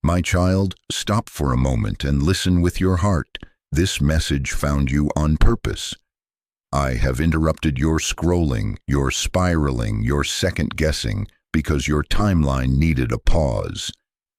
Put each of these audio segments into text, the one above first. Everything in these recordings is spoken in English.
My child, stop for a moment and listen with your heart. This message found you on purpose. I have interrupted your scrolling, your spiraling, your second-guessing, because your timeline needed a pause.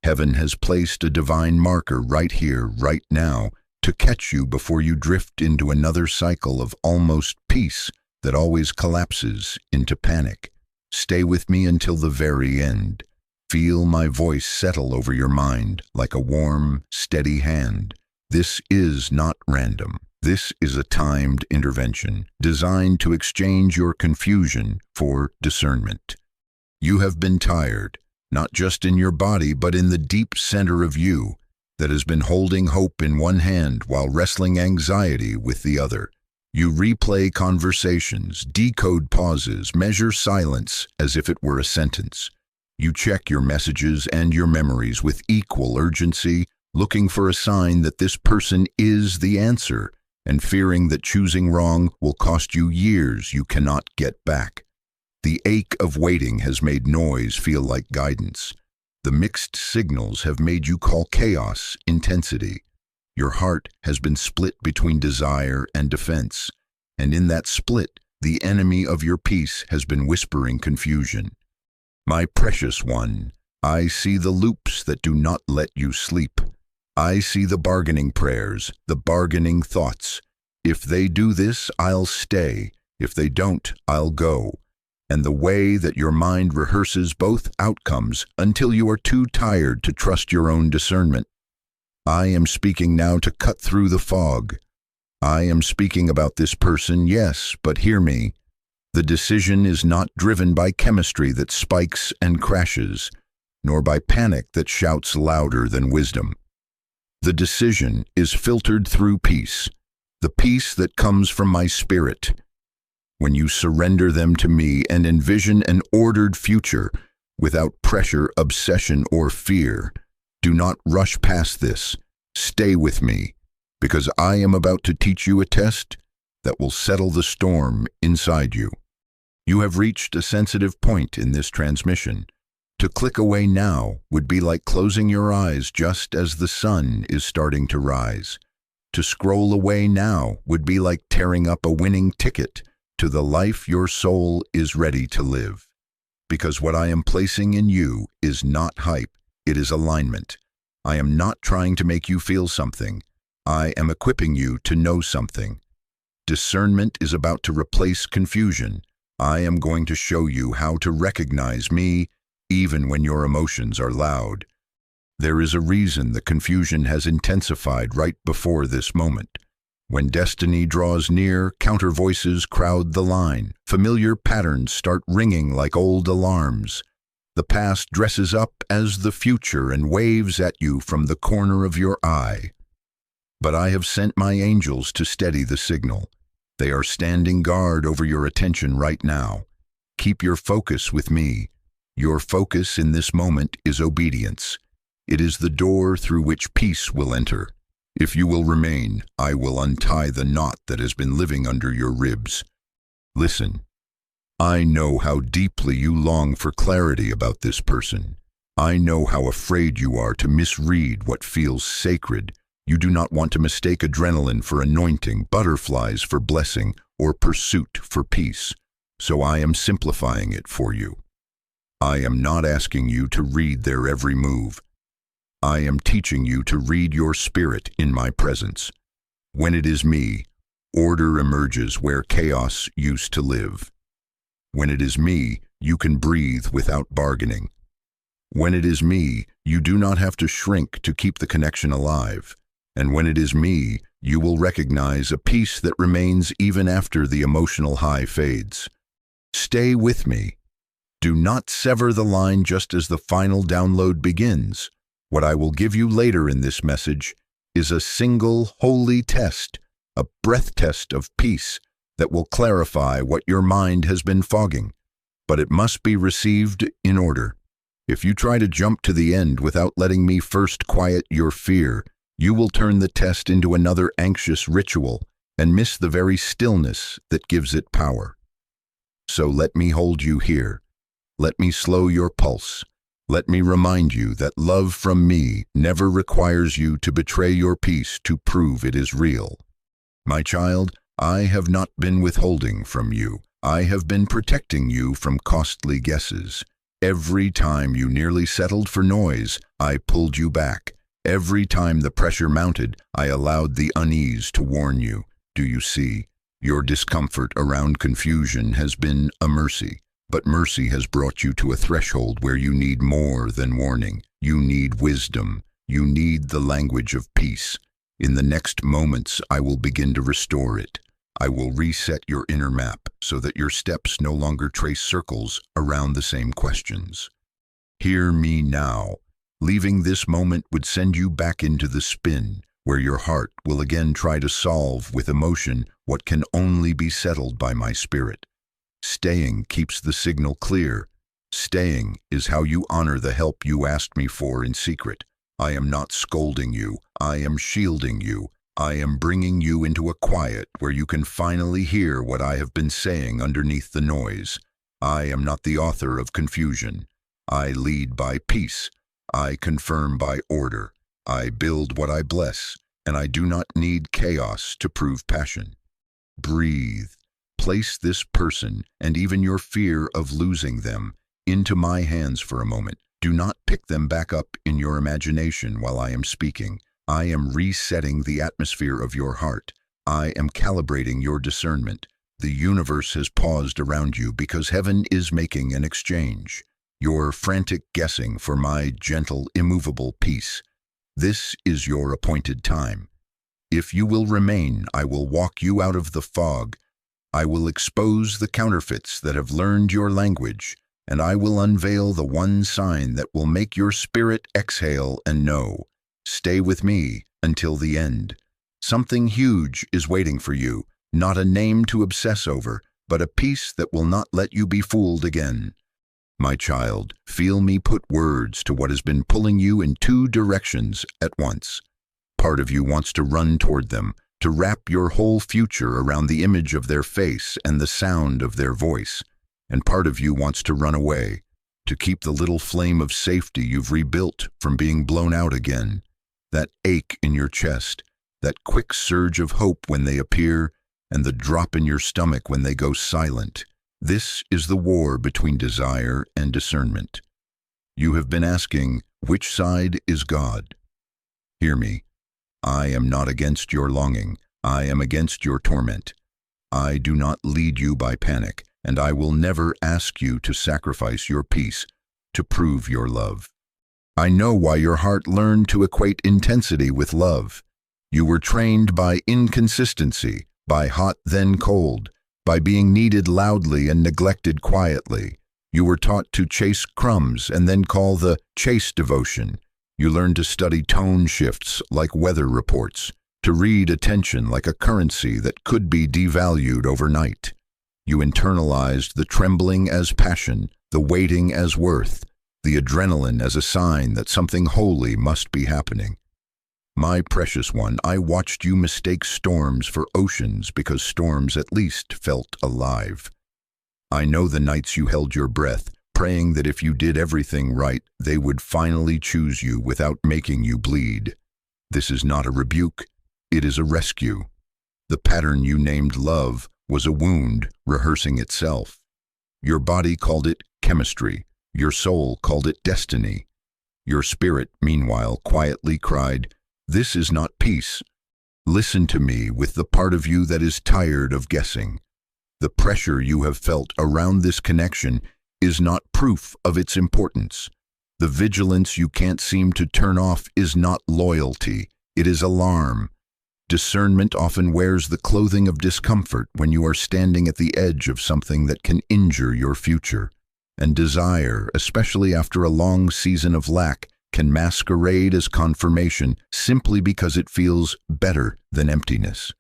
Heaven has placed a divine marker right here, right now, to catch you before you drift into another cycle of almost peace that always collapses into panic. Stay with me until the very end. Feel my voice settle over your mind like a warm, steady hand. This is not random. This is a timed intervention designed to exchange your confusion for discernment. You have been tired, not just in your body, but in the deep center of you that has been holding hope in one hand while wrestling anxiety with the other. You replay conversations, decode pauses, measure silence as if it were a sentence. You check your messages and your memories with equal urgency, looking for a sign that this person is the answer, and fearing that choosing wrong will cost you years you cannot get back. The ache of waiting has made noise feel like guidance. The mixed signals have made you call chaos intensity. Your heart has been split between desire and defense, and in that split, the enemy of your peace has been whispering confusion. My precious one, I see the loops that do not let you sleep. I see the bargaining prayers, the bargaining thoughts. If they do this, I'll stay. If they don't, I'll go. And the way that your mind rehearses both outcomes until you are too tired to trust your own discernment. I am speaking now to cut through the fog. I am speaking about this person, yes, but hear me. The decision is not driven by chemistry that spikes and crashes, nor by panic that shouts louder than wisdom. The decision is filtered through peace, the peace that comes from my spirit. When you surrender them to me and envision an ordered future without pressure, obsession, or fear, do not rush past this. Stay with me, because I am about to teach you a test that will settle the storm inside you. You have reached a sensitive point in this transmission. To click away now would be like closing your eyes just as the sun is starting to rise. To scroll away now would be like tearing up a winning ticket to the life your soul is ready to live. Because what I am placing in you is not hype, it is alignment. I am not trying to make you feel something. I am equipping you to know something. Discernment is about to replace confusion. I am going to show you how to recognize me even when your emotions are loud. There is a reason the confusion has intensified right before this moment. When destiny draws near, counter voices crowd the line. Familiar patterns start ringing like old alarms. The past dresses up as the future and waves at you from the corner of your eye. But I have sent my angels to steady the signal. They are standing guard over your attention right now. Keep your focus with me. Your focus in this moment is obedience. It is the door through which peace will enter. If you will remain, I will untie the knot that has been living under your ribs. Listen. I know how deeply you long for clarity about this person. I know how afraid you are to misread what feels sacred. You do not want to mistake adrenaline for anointing, butterflies for blessing, or pursuit for peace. So I am simplifying it for you. I am not asking you to read their every move. I am teaching you to read your spirit in my presence. When it is me, order emerges where chaos used to live. When it is me, you can breathe without bargaining. When it is me, you do not have to shrink to keep the connection alive. And when it is me, you will recognize a peace that remains even after the emotional high fades. Stay with me. Do not sever the line just as the final download begins. What I will give you later in this message is a single holy test, a breath test of peace that will clarify what your mind has been fogging. But it must be received in order. If you try to jump to the end without letting me first quiet your fear, you will turn the test into another anxious ritual and miss the very stillness that gives it power. So let me hold you here. Let me slow your pulse. Let me remind you that love from me never requires you to betray your peace to prove it is real. My child, I have not been withholding from you. I have been protecting you from costly guesses. Every time you nearly settled for noise, I pulled you back. Every time the pressure mounted, I allowed the unease to warn you. Do you see? Your discomfort around confusion has been a mercy, but mercy has brought you to a threshold where you need more than warning. You need wisdom. You need the language of peace. In the next moments, I will begin to restore it. I will reset your inner map so that your steps no longer trace circles around the same questions. Hear me now. Leaving this moment would send you back into the spin, where your heart will again try to solve with emotion what can only be settled by my spirit. Staying keeps the signal clear. Staying is how you honor the help you asked me for in secret. I am not scolding you. I am shielding you. I am bringing you into a quiet where you can finally hear what I have been saying underneath the noise. I am not the author of confusion. I lead by peace. I confirm by order. I build what I bless, and I do not need chaos to prove passion. Breathe. Place this person, and even your fear of losing them, into my hands for a moment. Do not pick them back up in your imagination while I am speaking. I am resetting the atmosphere of your heart. I am calibrating your discernment. The universe has paused around you because heaven is making an exchange. Your frantic guessing for my gentle, immovable peace. This is your appointed time. If you will remain, I will walk you out of the fog. I will expose the counterfeits that have learned your language, and I will unveil the one sign that will make your spirit exhale and know. Stay with me until the end. Something huge is waiting for you, not a name to obsess over, but a peace that will not let you be fooled again. My child, feel me put words to what has been pulling you in two directions at once. Part of you wants to run toward them, to wrap your whole future around the image of their face and the sound of their voice. And part of you wants to run away, to keep the little flame of safety you've rebuilt from being blown out again. That ache in your chest, that quick surge of hope when they appear, and the drop in your stomach when they go silent. This is the war between desire and discernment. You have been asking, which side is God? Hear me. I am not against your longing. I am against your torment. I do not lead you by panic, and I will never ask you to sacrifice your peace to prove your love. I know why your heart learned to equate intensity with love. You were trained by inconsistency, by hot then cold, by being needed loudly and neglected quietly. You were taught to chase crumbs and then call the chase devotion. You learned to study tone shifts like weather reports, to read attention like a currency that could be devalued overnight. You internalized the trembling as passion, the waiting as worth, the adrenaline as a sign that something holy must be happening. My precious one, I watched you mistake storms for oceans because storms at least felt alive. I know the nights you held your breath, praying that if you did everything right, they would finally choose you without making you bleed. This is not a rebuke, it is a rescue. The pattern you named love was a wound rehearsing itself. Your body called it chemistry. Your soul called it destiny. Your spirit, meanwhile, quietly cried, "This is not peace." Listen to me with the part of you that is tired of guessing. The pressure you have felt around this connection is not proof of its importance. The vigilance you can't seem to turn off is not loyalty, it is alarm. Discernment often wears the clothing of discomfort when you are standing at the edge of something that can injure your future. And desire, especially after a long season of lack, can masquerade as confirmation simply because it feels better than emptiness.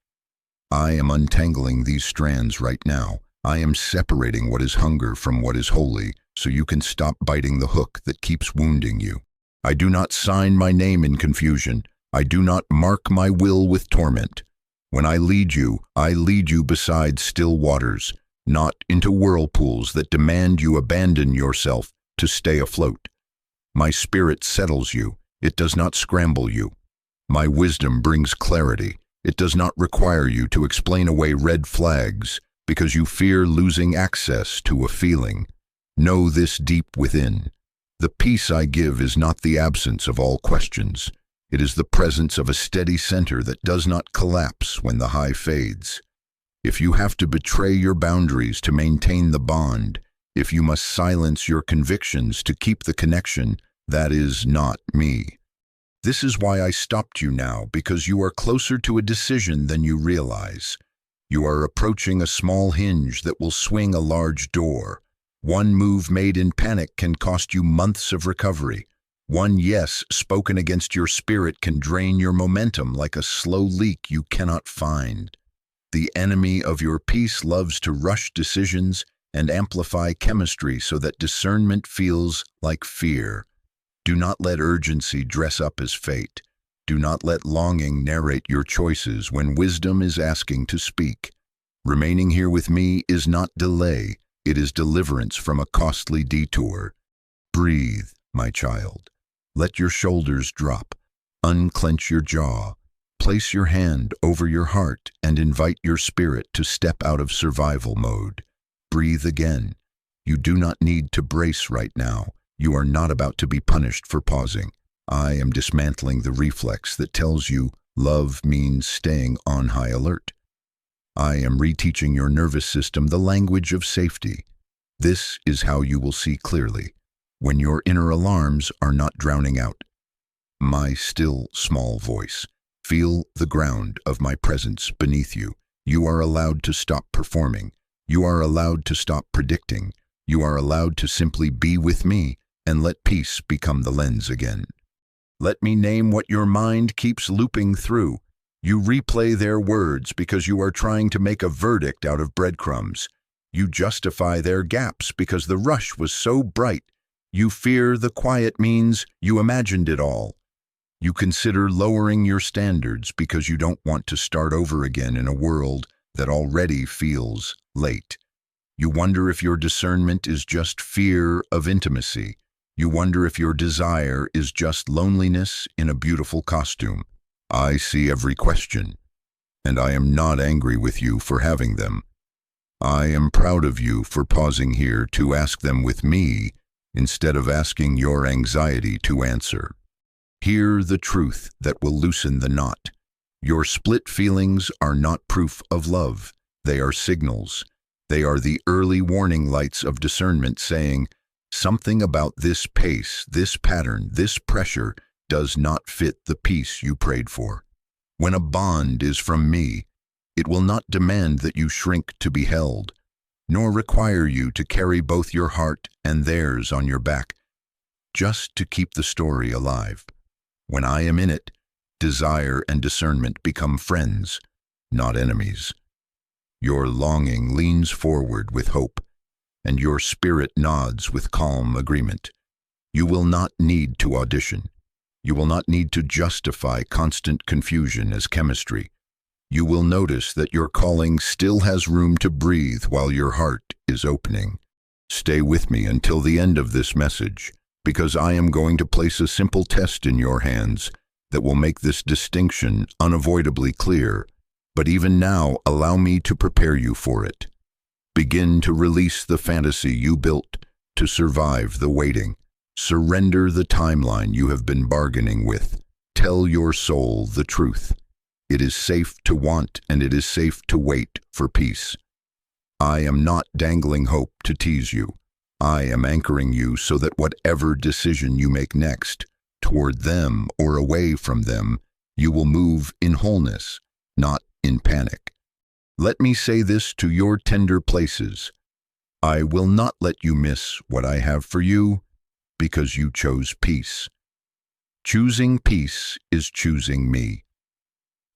I am untangling these strands right now. I am separating what is hunger from what is holy, so you can stop biting the hook that keeps wounding you. I do not sign my name in confusion. I do not mark my will with torment. When I lead you beside still waters, not into whirlpools that demand you abandon yourself to stay afloat. My spirit settles you. It does not scramble you. My wisdom brings clarity. It does not require you to explain away red flags because you fear losing access to a feeling. Know this deep within. The peace I give is not the absence of all questions. It is the presence of a steady center that does not collapse when the high fades. If you have to betray your boundaries to maintain the bond, if you must silence your convictions to keep the connection, that is not me. This is why I stopped you now, because you are closer to a decision than you realize. You are approaching a small hinge that will swing a large door. One move made in panic can cost you months of recovery. One yes spoken against your spirit can drain your momentum like a slow leak you cannot find. The enemy of your peace loves to rush decisions and amplify chemistry so that discernment feels like fear. Do not let urgency dress up as fate. Do not let longing narrate your choices when wisdom is asking to speak. Remaining here with me is not delay. It is deliverance from a costly detour. Breathe, my child. Let your shoulders drop. Unclench your jaw. Place your hand over your heart and invite your spirit to step out of survival mode. Breathe again. You do not need to brace right now. You are not about to be punished for pausing. I am dismantling the reflex that tells you love means staying on high alert. I am reteaching your nervous system the language of safety. This is how you will see clearly, when your inner alarms are not drowning out my still, small voice. Feel the ground of my presence beneath you. You are allowed to stop performing. You are allowed to stop predicting. You are allowed to simply be with me and let peace become the lens again. Let me name what your mind keeps looping through. You replay their words because you are trying to make a verdict out of breadcrumbs. You justify their gaps because the rush was so bright. You fear the quiet means you imagined it all. You consider lowering your standards because you don't want to start over again in a world that already feels late. You wonder if your discernment is just fear of intimacy. You wonder if your desire is just loneliness in a beautiful costume. I see every question, and I am not angry with you for having them. I am proud of you for pausing here to ask them with me instead of asking your anxiety to answer. Hear the truth that will loosen the knot. Your split feelings are not proof of love. They are signals. They are the early warning lights of discernment saying, something about this pace, this pattern, this pressure does not fit the peace you prayed for. When a bond is from me, it will not demand that you shrink to be held, nor require you to carry both your heart and theirs on your back, just to keep the story alive. When I am in it, desire and discernment become friends, not enemies. Your longing leans forward with hope, and your spirit nods with calm agreement. You will not need to audition. You will not need to justify constant confusion as chemistry. You will notice that your calling still has room to breathe while your heart is opening. Stay with me until the end of this message, because I am going to place a simple test in your hands that will make this distinction unavoidably clear. But even now, allow me to prepare you for it. Begin to release the fantasy you built to survive the waiting. Surrender the timeline you have been bargaining with. Tell your soul the truth. It is safe to want and it is safe to wait for peace. I am not dangling hope to tease you. I am anchoring you so that whatever decision you make next, toward them or away from them, you will move in wholeness, not in panic. Let me say this to your tender places. I will not let you miss what I have for you because you chose peace. Choosing peace is choosing me.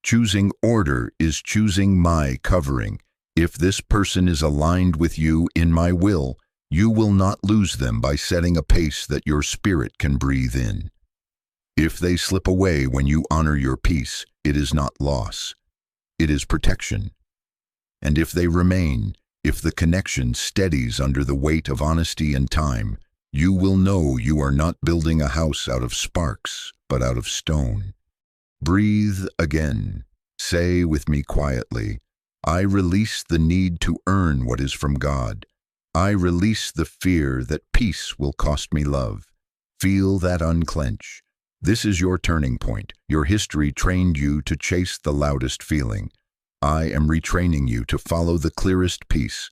Choosing order is choosing my covering. If this person is aligned with you in my will, you will not lose them by setting a pace that your spirit can breathe in. If they slip away when you honor your peace, it is not loss. It is protection. And if they remain, if the connection steadies under the weight of honesty and time, You will know you are not building a house out of sparks, but out of stone. Breathe again. Say with me quietly, I release the need to earn what is from God. I release the fear that peace will cost me love. Feel that unclench. This is your turning point. Your history trained you to chase the loudest feeling. I am retraining you to follow the clearest peace.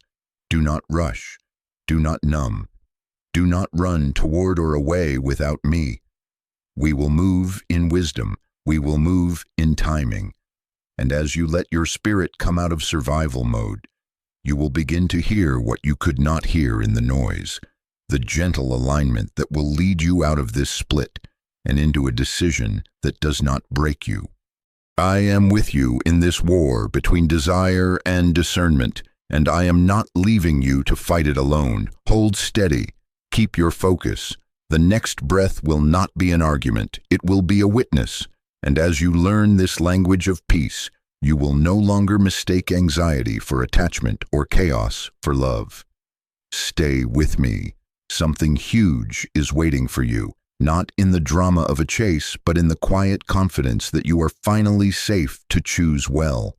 Do not rush. Do not numb. Do not run toward or away without me. We will move in wisdom. We will move in timing. And as you let your spirit come out of survival mode, you will begin to hear what you could not hear in the noise, the gentle alignment that will lead you out of this split and into a decision that does not break you. I am with you in this war between desire and discernment, and I am not leaving you to fight it alone. Hold steady. Keep your focus. The next breath will not be an argument. It will be a witness. And as you learn this language of peace, you will no longer mistake anxiety for attachment or chaos for love. Stay with me. Something huge is waiting for you, not in the drama of a chase, but in the quiet confidence that you are finally safe to choose well.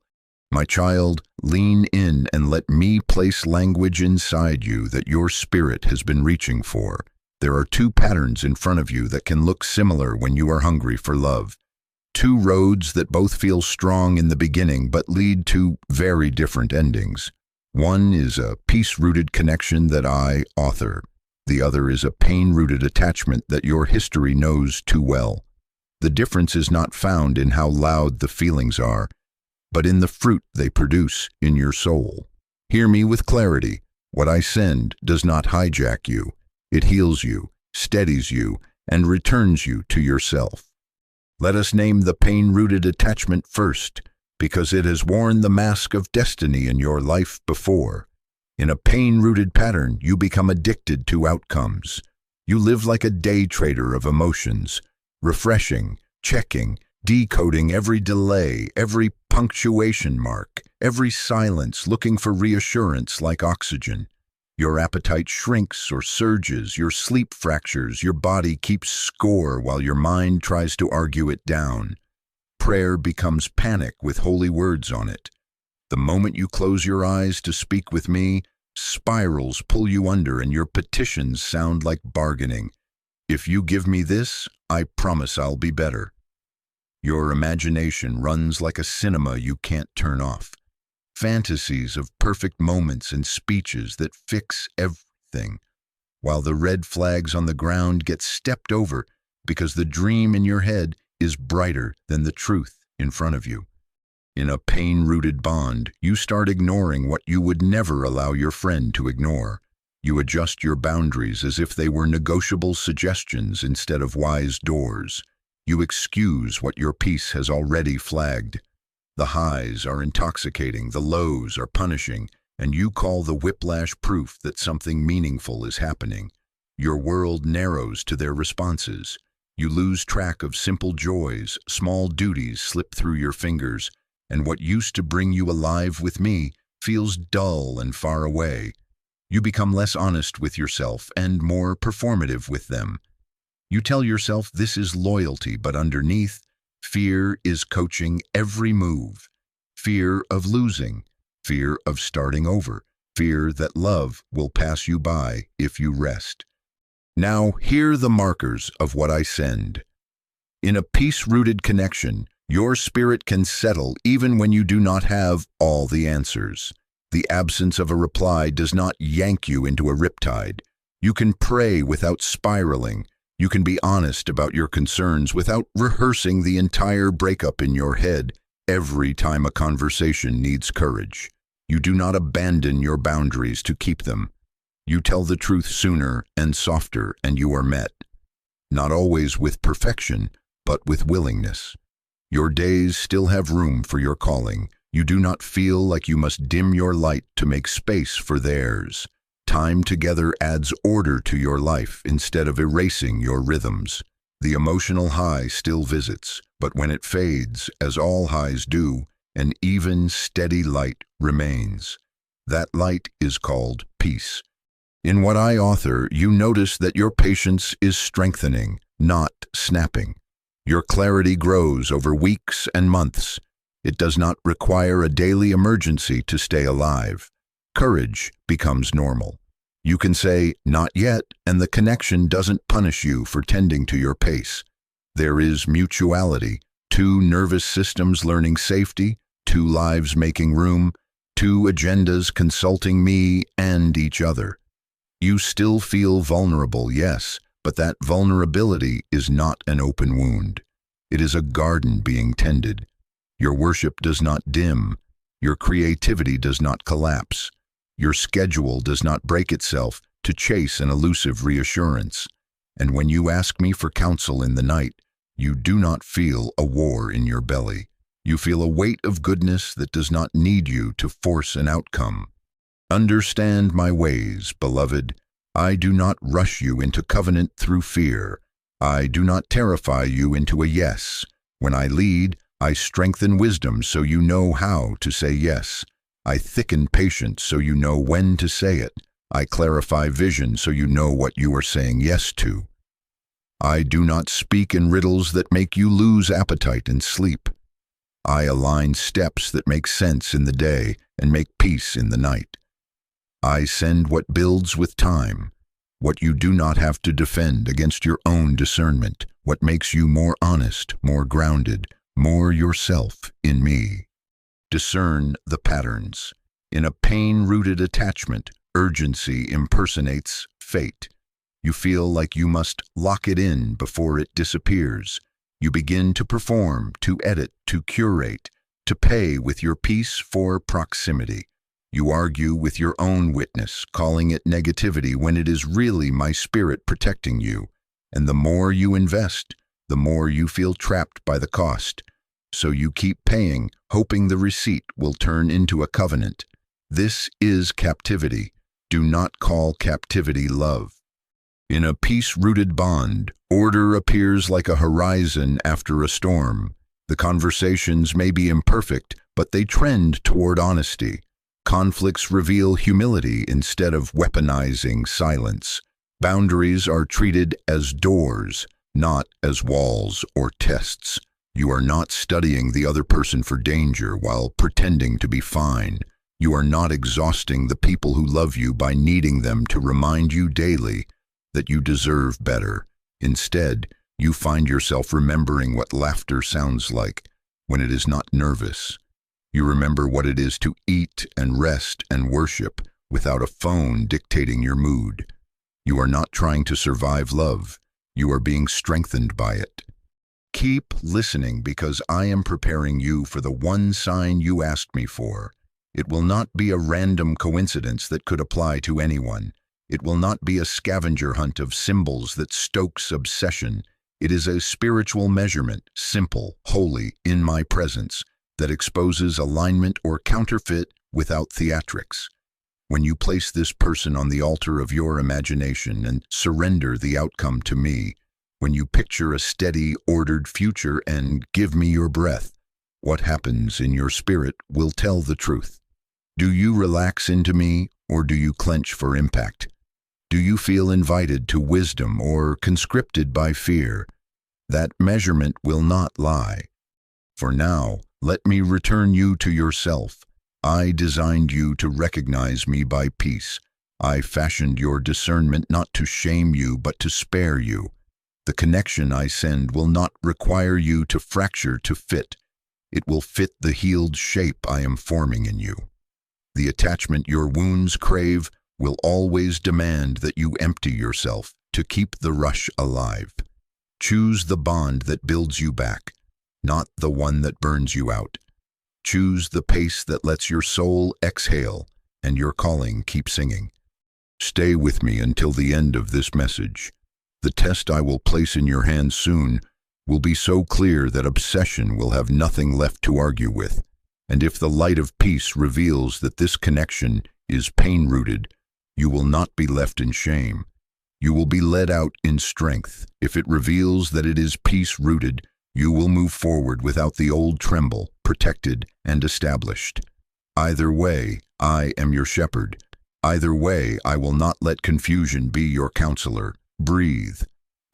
My child, lean in and let me place language inside you that your spirit has been reaching for. There are two patterns in front of you that can look similar when you are hungry for love. Two roads that both feel strong in the beginning but lead to very different endings. One is a peace-rooted connection that I author. The other is a pain-rooted attachment that your history knows too well. The difference is not found in how loud the feelings are, but in the fruit they produce in your soul. Hear me with clarity. What I send does not hijack you. It heals you, steadies you, and returns you to yourself. Let us name the pain-rooted attachment first, because it has worn the mask of destiny in your life before. In a pain-rooted pattern, you become addicted to outcomes. You live like a day trader of emotions, refreshing, checking, decoding every delay, every punctuation mark, every silence, looking for reassurance like oxygen. Your appetite shrinks or surges, your sleep fractures, your body keeps score while your mind tries to argue it down. Prayer becomes panic with holy words on it. The moment you close your eyes to speak with me, spirals pull you under and your petitions sound like bargaining. If you give me this, I promise I'll be better. Your imagination runs like a cinema you can't turn off. Fantasies of perfect moments and speeches that fix everything, while the red flags on the ground get stepped over because the dream in your head is brighter than the truth in front of you. In a pain-rooted bond, you start ignoring what you would never allow your friend to ignore. You adjust your boundaries as if they were negotiable suggestions instead of wise doors. You excuse what your peace has already flagged. The highs are intoxicating, the lows are punishing, and you call the whiplash proof that something meaningful is happening. Your world narrows to their responses. You lose track of simple joys, small duties slip through your fingers, and what used to bring you alive with me feels dull and far away. You become less honest with yourself and more performative with them. You tell yourself this is loyalty, but underneath, fear is coaching every move. Fear of losing, fear of starting over, fear that love will pass you by if you rest. Now hear the markers of what I send. In a peace-rooted connection, your spirit can settle even when you do not have all the answers. The absence of a reply does not yank you into a riptide. You can pray without spiraling. You can be honest about your concerns without rehearsing the entire breakup in your head every time a conversation needs courage. You do not abandon your boundaries to keep them. You tell the truth sooner and softer, and you are met. Not always with perfection, but with willingness. Your days still have room for your calling. You do not feel like you must dim your light to make space for theirs. Time together adds order to your life instead of erasing your rhythms. The emotional high still visits, but when it fades, as all highs do, an even, steady light remains. That light is called peace. In what I author, you notice that your patience is strengthening, not snapping. Your clarity grows over weeks and months. It does not require a daily emergency to stay alive. Courage becomes normal. You can say, "Not yet," and the connection doesn't punish you for tending to your pace. There is mutuality, two nervous systems learning safety, two lives making room, two agendas consulting me and each other. You still feel vulnerable, yes, but that vulnerability is not an open wound. It is a garden being tended. Your worship does not dim. Your creativity does not collapse. Your schedule does not break itself to chase an elusive reassurance. And when you ask me for counsel in the night, you do not feel a war in your belly. You feel a weight of goodness that does not need you to force an outcome. Understand my ways, beloved. I do not rush you into covenant through fear. I do not terrify you into a yes. When I lead, I strengthen wisdom so you know how to say yes. I thicken patience so you know when to say it. I clarify vision so you know what you are saying yes to. I do not speak in riddles that make you lose appetite and sleep. I align steps that make sense in the day and make peace in the night. I send what builds with time, what you do not have to defend against your own discernment, what makes you more honest, more grounded, more yourself in me. Discern the patterns. In a pain-rooted attachment, urgency impersonates fate. You feel like you must lock it in before it disappears. You begin to perform, to edit, to curate, to pay with your peace for proximity. You argue with your own witness, calling it negativity when it is really my spirit protecting you. And the more you invest, the more you feel trapped by the cost. So you keep paying, hoping the receipt will turn into a covenant. This is captivity. Do not call captivity love. In a peace-rooted bond, order appears like a horizon after a storm. The conversations may be imperfect, but they trend toward honesty. Conflicts reveal humility instead of weaponizing silence. Boundaries are treated as doors, not as walls or tests. You are not studying the other person for danger while pretending to be fine. You are not exhausting the people who love you by needing them to remind you daily that you deserve better. Instead, you find yourself remembering what laughter sounds like when it is not nervous. You remember what it is to eat and rest and worship without a phone dictating your mood. You are not trying to survive love. You are being strengthened by it. Keep listening because I am preparing you for the one sign you asked me for. It will not be a random coincidence that could apply to anyone. It will not be a scavenger hunt of symbols that stokes obsession. It is a spiritual measurement, simple, holy, in my presence, that exposes alignment or counterfeit without theatrics. When you place this person on the altar of your imagination and surrender the outcome to me, when you picture a steady, ordered future and give me your breath, what happens in your spirit will tell the truth. Do you relax into me or do you clench for impact? Do you feel invited to wisdom or conscripted by fear? That measurement will not lie. For now, let me return you to yourself. I designed you to recognize me by peace. I fashioned your discernment not to shame you, but to spare you. The connection I send will not require you to fracture to fit. It will fit the healed shape I am forming in you. The attachment your wounds crave will always demand that you empty yourself to keep the rush alive. Choose the bond that builds you back, not the one that burns you out. Choose the pace that lets your soul exhale and your calling keep singing. Stay with me until the end of this message. The test I will place in your hands soon will be so clear that obsession will have nothing left to argue with. And if the light of peace reveals that this connection is pain-rooted, you will not be left in shame. You will be led out in strength. If it reveals that it is peace-rooted, you will move forward without the old tremble, protected and established. Either way, I am your shepherd, Either way, I will not let confusion be your counselor. Breathe.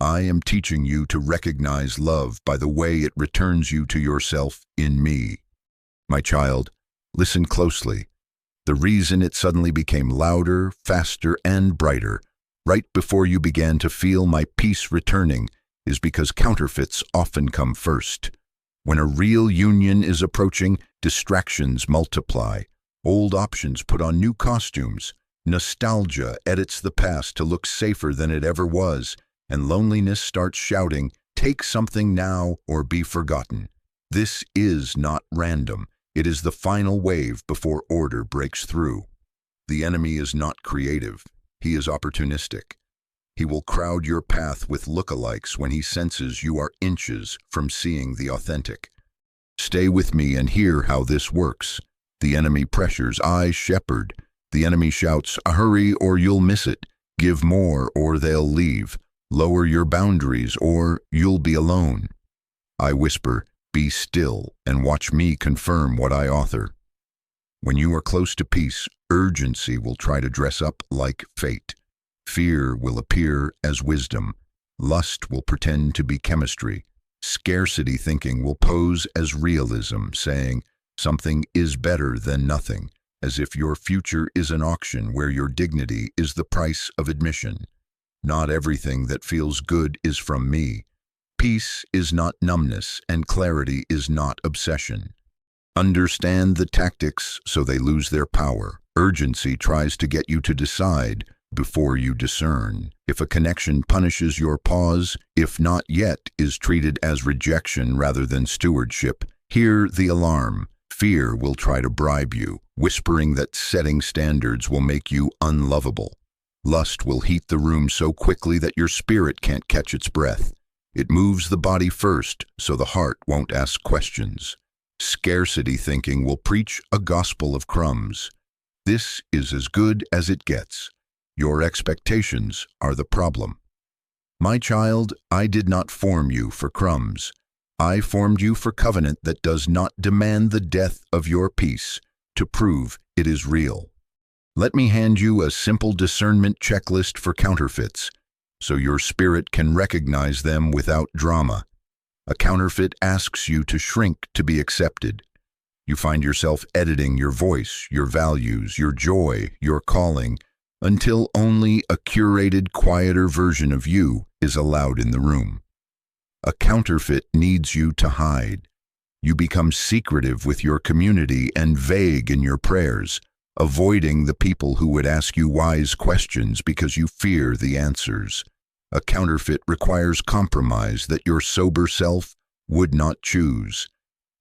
I am teaching you to recognize love by the way it returns you to yourself in me. My child, listen closely. The reason it suddenly became louder, faster, and brighter, right before you began to feel my peace returning, is because counterfeits often come first. When a real union is approaching, distractions multiply. Old options put on new costumes. Nostalgia edits the past to look safer than it ever was, and loneliness starts shouting, "Take something now or be forgotten." This is not random. It is the final wave before order breaks through. The enemy is not creative. He is opportunistic. He will crowd your path with lookalikes when he senses you are inches from seeing the authentic. Stay with me and hear how this works. The enemy pressures, I shepherd. The enemy shouts, hurry or you'll miss it. Give more or they'll leave. Lower your boundaries or you'll be alone. I whisper, be still and watch me confirm what I author. When you are close to peace, urgency will try to dress up like fate. Fear will appear as wisdom. Lust will pretend to be chemistry. Scarcity thinking will pose as realism, saying something is better than nothing, as if your future is an auction where your dignity is the price of admission. Not everything that feels good is from me. Peace is not numbness, and clarity is not obsession. Understand the tactics so they lose their power. Urgency tries to get you to decide before you discern. If a connection punishes your pause, if not yet is treated as rejection rather than stewardship, hear the alarm. Fear will try to bribe you, whispering that setting standards will make you unlovable. Lust will heat the room so quickly that your spirit can't catch its breath. It moves the body first, so the heart won't ask questions. Scarcity thinking will preach a gospel of crumbs. This is as good as it gets. Your expectations are the problem. My child, I did not form you for crumbs. I formed you for covenant that does not demand the death of your peace to prove it is real. Let me hand you a simple discernment checklist for counterfeits, so your spirit can recognize them without drama. A counterfeit asks you to shrink to be accepted. You find yourself editing your voice, your values, your joy, your calling, until only a curated, quieter version of you is allowed in the room. A counterfeit needs you to hide. You become secretive with your community and vague in your prayers, avoiding the people who would ask you wise questions because you fear the answers. A counterfeit requires compromise that your sober self would not choose.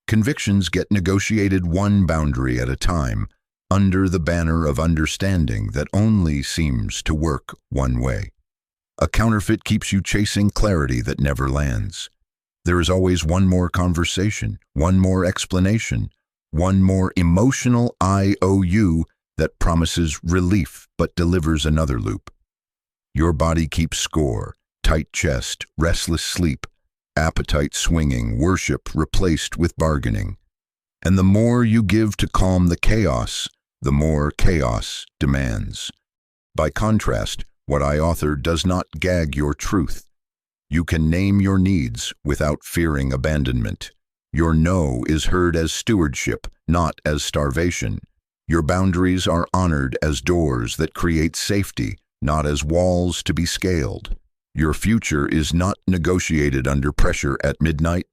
Convictions get negotiated one boundary at a time, under the banner of understanding that only seems to work one way. A counterfeit keeps you chasing clarity that never lands. There is always one more conversation, one more explanation, one more emotional IOU that promises relief but delivers another loop. Your body keeps score, tight chest, restless sleep, appetite swinging, worship replaced with bargaining. And the more you give to calm the chaos, the more chaos demands. By contrast, what I author does not gag your truth. You can name your needs without fearing abandonment. Your no is heard as stewardship, not as starvation. Your boundaries are honored as doors that create safety, not as walls to be scaled. Your future is not negotiated under pressure at midnight.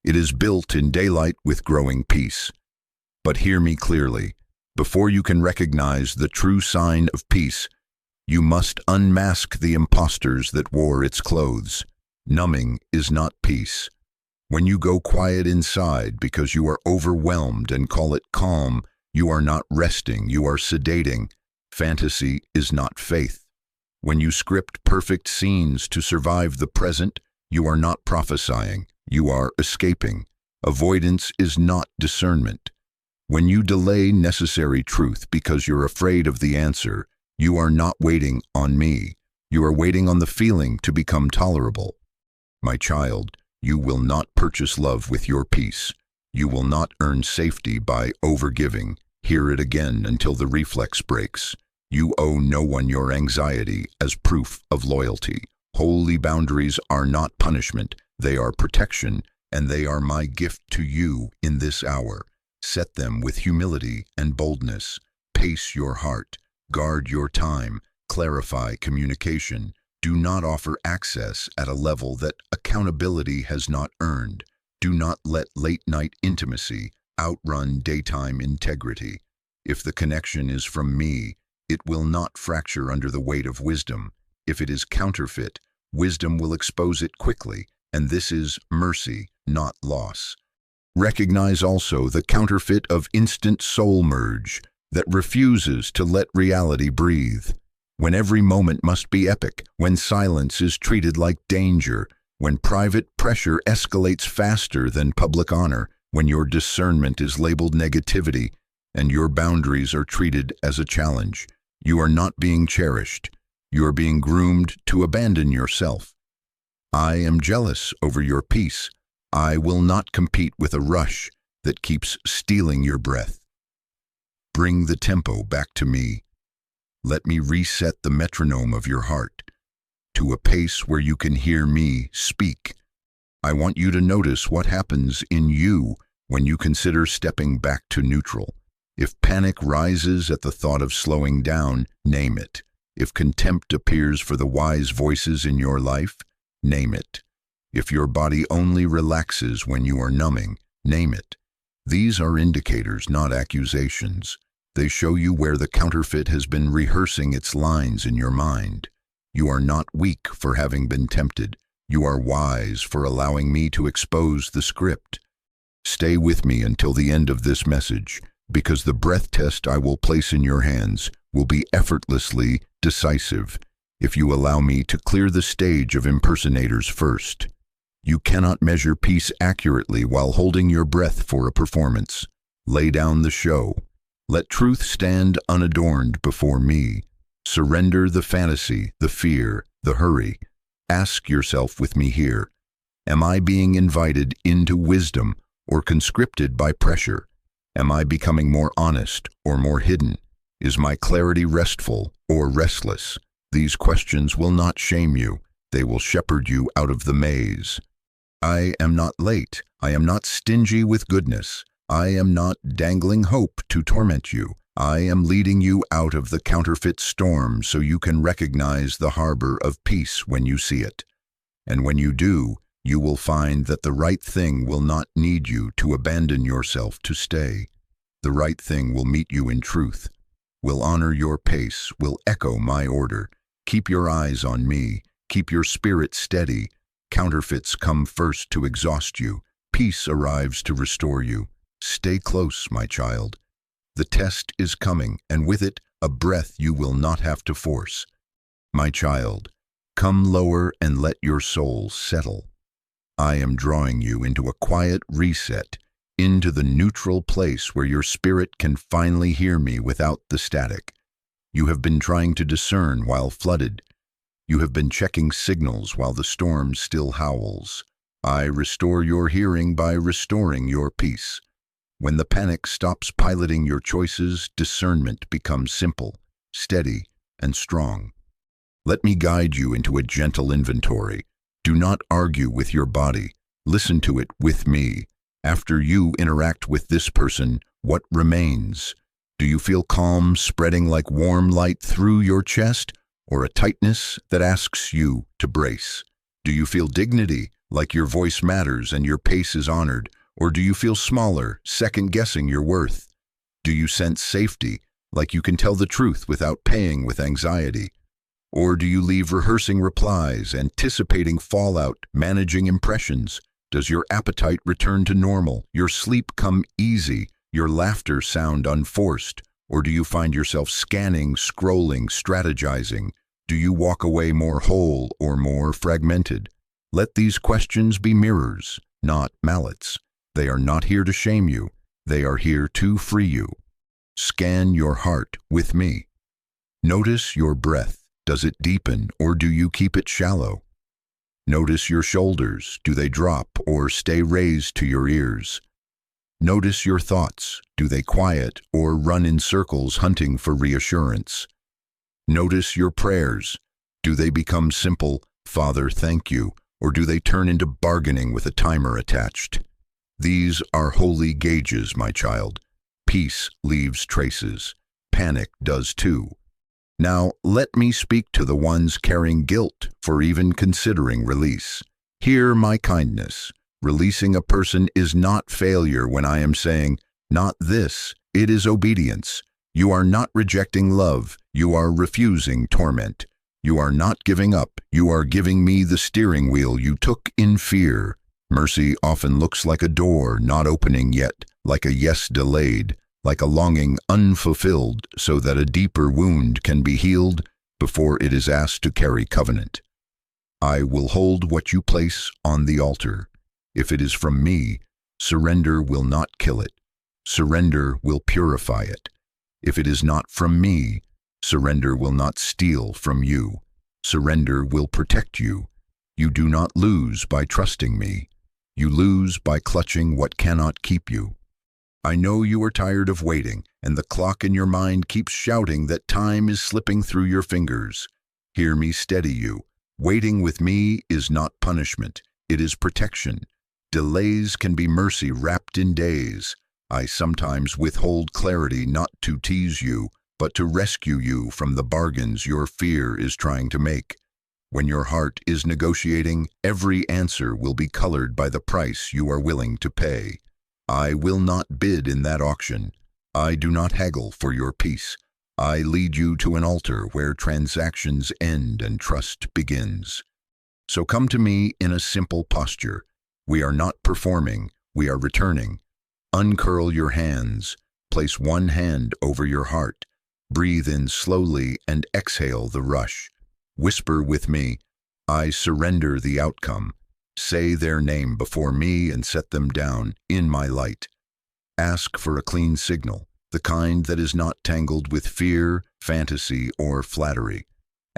It is built in daylight with growing peace. But hear me clearly. Before you can recognize the true sign of peace, you must unmask the imposters that wore its clothes. Numbing is not peace. When you go quiet inside because you are overwhelmed and call it calm, you are not resting, you are sedating. Fantasy is not faith. When you script perfect scenes to survive the present, you are not prophesying, you are escaping. Avoidance is not discernment. When you delay necessary truth because you're afraid of the answer, you are not waiting on me. You are waiting on the feeling to become tolerable. My child, you will not purchase love with your peace. You will not earn safety by overgiving. Hear it again until the reflex breaks. You owe no one your anxiety as proof of loyalty. Holy boundaries are not punishment, they are protection, and they are my gift to you in this hour. Set them with humility and boldness. Pace your heart, guard your time, clarify communication. Do not offer access at a level that accountability has not earned. Do not let late-night intimacy outrun daytime integrity. If the connection is from me, it will not fracture under the weight of wisdom. If it is counterfeit, wisdom will expose it quickly, and this is mercy, not loss. Recognize also the counterfeit of instant soul merge that refuses to let reality breathe. When every moment must be epic, when silence is treated like danger, when private pressure escalates faster than public honor, when your discernment is labeled negativity and your boundaries are treated as a challenge, you are not being cherished. You are being groomed to abandon yourself. I am jealous over your peace. I will not compete with a rush that keeps stealing your breath. Bring the tempo back to me. Let me reset the metronome of your heart to a pace where you can hear me speak. I want you to notice what happens in you when you consider stepping back to neutral. If panic rises at the thought of slowing down, name it. If contempt appears for the wise voices in your life, name it. If your body only relaxes when you are numbing, name it. These are indicators, not accusations. They show you where the counterfeit has been rehearsing its lines in your mind. You are not weak for having been tempted. You are wise for allowing me to expose the script. Stay with me until the end of this message, because the breath test I will place in your hands will be effortlessly decisive if you allow me to clear the stage of impersonators first. You cannot measure peace accurately while holding your breath for a performance. Lay down the show. Let truth stand unadorned before me. Surrender the fantasy, the fear, the hurry. Ask yourself with me here, am I being invited into wisdom or conscripted by pressure? Am I becoming more honest or more hidden? Is my clarity restful or restless? These questions will not shame you. They will shepherd you out of the maze. I am not late. I am not stingy with goodness. I am not dangling hope to torment you. I am leading you out of the counterfeit storm so you can recognize the harbor of peace when you see it. And when you do, you will find that the right thing will not need you to abandon yourself to stay. The right thing will meet you in truth, will honor your pace, will echo my order. Keep your eyes on me. Keep your spirit steady. Counterfeits come first to exhaust you. Peace arrives to restore you. Stay close, my child. The test is coming, and with it, a breath you will not have to force. My child, come lower and let your soul settle. I am drawing you into a quiet reset, into the neutral place where your spirit can finally hear me without the static. You have been trying to discern while flooded. You have been checking signals while the storm still howls. I restore your hearing by restoring your peace. When the panic stops piloting your choices, discernment becomes simple, steady, and strong. Let me guide you into a gentle inventory. Do not argue with your body. Listen to it with me. After you interact with this person, what remains? Do you feel calm spreading like warm light through your chest, or a tightness that asks you to brace? Do you feel dignity, like your voice matters and your pace is honored? Or do you feel smaller, second-guessing your worth? Do you sense safety, like you can tell the truth without paying with anxiety? Or do you leave rehearsing replies, anticipating fallout, managing impressions? Does your appetite return to normal, your sleep come easy, your laughter sound unforced? Or do you find yourself scanning, scrolling, strategizing? Do you walk away more whole or more fragmented? Let these questions be mirrors, not mallets. They are not here to shame you. They are here to free you. Scan your heart with me. Notice your breath. Does it deepen or do you keep it shallow? Notice your shoulders. Do they drop or stay raised to your ears? Notice your thoughts. Do they quiet or run in circles hunting for reassurance? Notice your prayers. Do they become simple, "Father, thank you," or do they turn into bargaining with a timer attached? These are holy gauges, my child. Peace leaves traces. Panic does too. Now, let me speak to the ones carrying guilt for even considering release. Hear my kindness. Releasing a person is not failure when I am saying, "Not this." It is obedience. You are not rejecting love. You are refusing torment. You are not giving up. You are giving me the steering wheel you took in fear. Mercy often looks like a door not opening yet, like a yes delayed, like a longing unfulfilled, so that a deeper wound can be healed before it is asked to carry covenant. I will hold what you place on the altar. If it is from me, surrender will not kill it. Surrender will purify it. If it is not from me, surrender will not steal from you. Surrender will protect you. You do not lose by trusting me. You lose by clutching what cannot keep you. I know you are tired of waiting, and the clock in your mind keeps shouting that time is slipping through your fingers. Hear me steady you. Waiting with me is not punishment. It is protection. Delays can be mercy wrapped in days. I sometimes withhold clarity not to tease you, but to rescue you from the bargains your fear is trying to make. When your heart is negotiating, every answer will be colored by the price you are willing to pay. I will not bid in that auction. I do not haggle for your peace. I lead you to an altar where transactions end and trust begins. So come to me in a simple posture. We are not performing, we are returning. Uncurl your hands. Place one hand over your heart. Breathe in slowly and exhale the rush. Whisper with me, "I surrender the outcome." Say their name before me and set them down in my light. Ask for a clean signal, the kind that is not tangled with fear, fantasy, or flattery.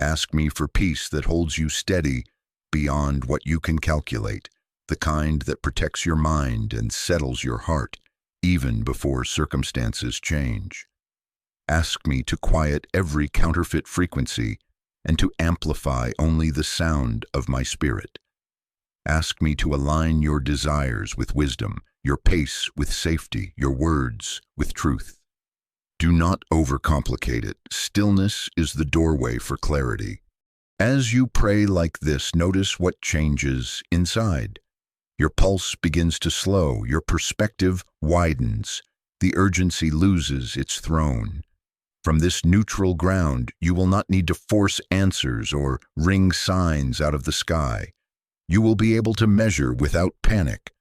Ask me for peace that holds you steady beyond what you can calculate, the kind that protects your mind and settles your heart, even before circumstances change. Ask me to quiet every counterfeit frequency and to amplify only the sound of my spirit. Ask me to align your desires with wisdom, your pace with safety, your words with truth. Do not overcomplicate it. Stillness is the doorway for clarity. As you pray like this, notice what changes inside. Your pulse begins to slow, your perspective widens, the urgency loses its throne. From this neutral ground, you will not need to force answers or wring signs out of the sky. You will be able to measure without panic.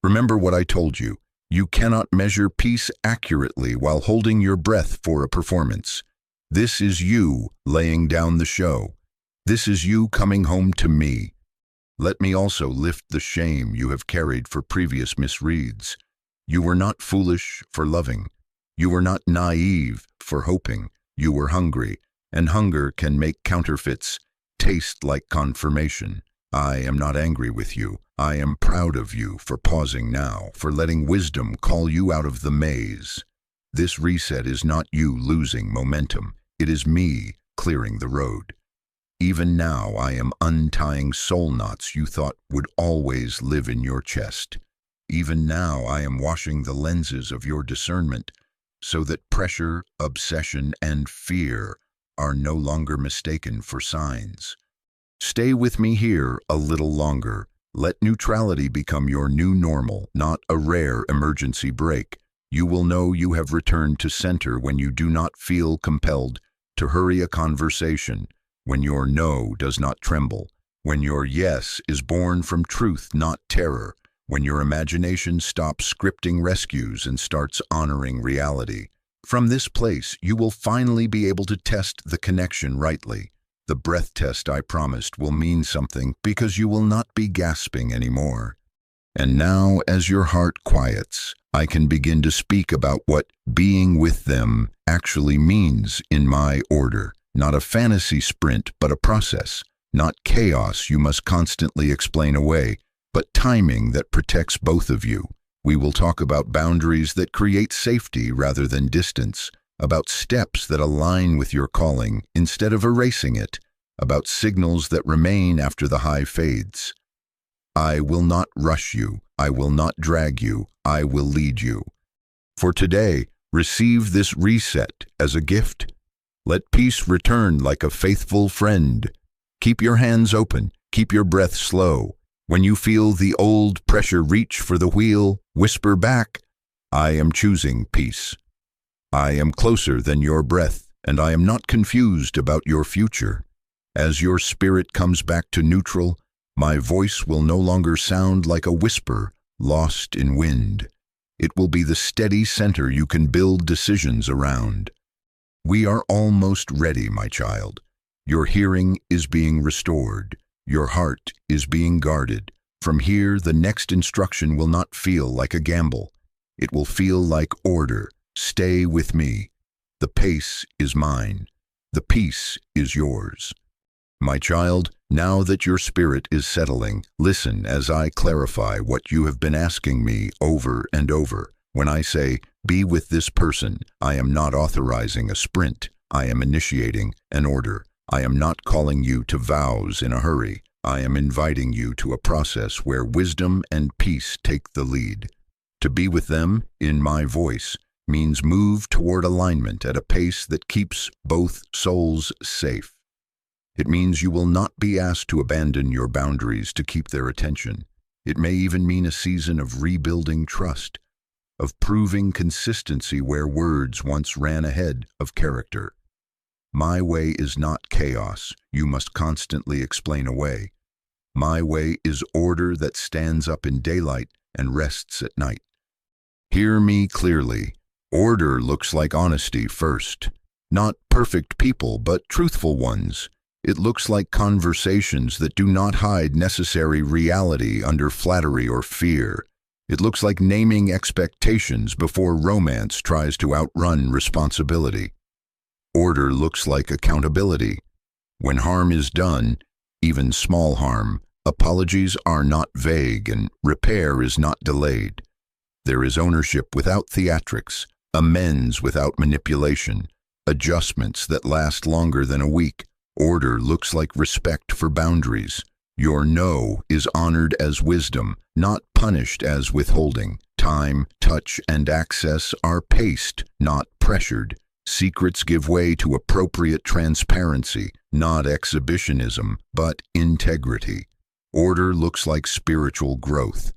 Remember what I told you. You cannot measure peace accurately while holding your breath for a performance. This is you laying down the show. This is you coming home to me. Let me also lift the shame you have carried for previous misreads. You were not foolish for loving. You were not naive for hoping. You were hungry, and hunger can make counterfeits taste like confirmation. I am not angry with you. I am proud of you for pausing now, for letting wisdom call you out of the maze. This reset is not you losing momentum. It is me clearing the road. Even now I am untying soul knots you thought would always live in your chest. Even now I am washing the lenses of your discernment so that pressure, obsession, and fear are no longer mistaken for signs. Stay with me here a little longer. Let neutrality become your new normal, not a rare emergency break. You will know you have returned to center when you do not feel compelled to hurry a conversation, when your no does not tremble, when your yes is born from truth, not terror, when your imagination stops scripting rescues and starts honoring reality. From this place, you will finally be able to test the connection rightly. The breath test I promised will mean something because you will not be gasping anymore. And now, as your heart quiets, I can begin to speak about what being with them actually means in my order. Not a fantasy sprint, but a process. Not chaos you must constantly explain away, but timing that protects both of you. We will talk about boundaries that create safety rather than distance, about steps that align with your calling instead of erasing it, about signals that remain after the high fades. I will not rush you. I will not drag you. I will lead you. For today, receive this reset as a gift. Let peace return like a faithful friend. Keep your hands open. Keep your breath slow. When you feel the old pressure reach for the wheel, whisper back, I am choosing peace. I am closer than your breath, and I am not confused about your future. As your spirit comes back to neutral, my voice will no longer sound like a whisper lost in wind. It will be the steady center you can build decisions around. We are almost ready, my child. Your hearing is being restored. Your heart is being guarded. From here, the next instruction will not feel like a gamble. It will feel like order. Stay with me. The pace is mine. The peace is yours. My child, now that your spirit is settling, listen as I clarify what you have been asking me over and over. When I say, be with this person, I am not authorizing a sprint. I am initiating an order. I am not calling you to vows in a hurry. I am inviting you to a process where wisdom and peace take the lead. To be with them, in my voice, means move toward alignment at a pace that keeps both souls safe. It means you will not be asked to abandon your boundaries to keep their attention. It may even mean a season of rebuilding trust, of proving consistency where words once ran ahead of character. My way is not chaos you must constantly explain away. My way is order that stands up in daylight and rests at night. Hear me clearly. Order looks like honesty first. Not perfect people, but truthful ones. It looks like conversations that do not hide necessary reality under flattery or fear. It looks like naming expectations before romance tries to outrun responsibility. Order looks like accountability. When harm is done, even small harm, apologies are not vague and repair is not delayed. There is ownership without theatrics, amends without manipulation, adjustments that last longer than a week. Order looks like respect for boundaries. Your no is honored as wisdom, not punished as withholding. Time, touch, and access are paced, not pressured. Secrets give way to appropriate transparency, not exhibitionism, but integrity. Order looks like spiritual growth.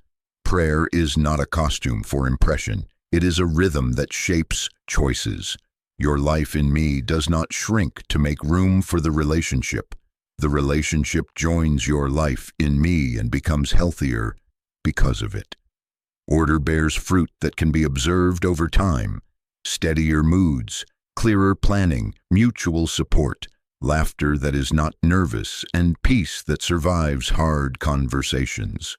Prayer is not a costume for impression. It is a rhythm that shapes choices. Your life in me does not shrink to make room for the relationship. The relationship joins your life in me and becomes healthier because of it. Order bears fruit that can be observed over time. Steadier moods, clearer planning, mutual support, laughter that is not nervous, and peace that survives hard conversations.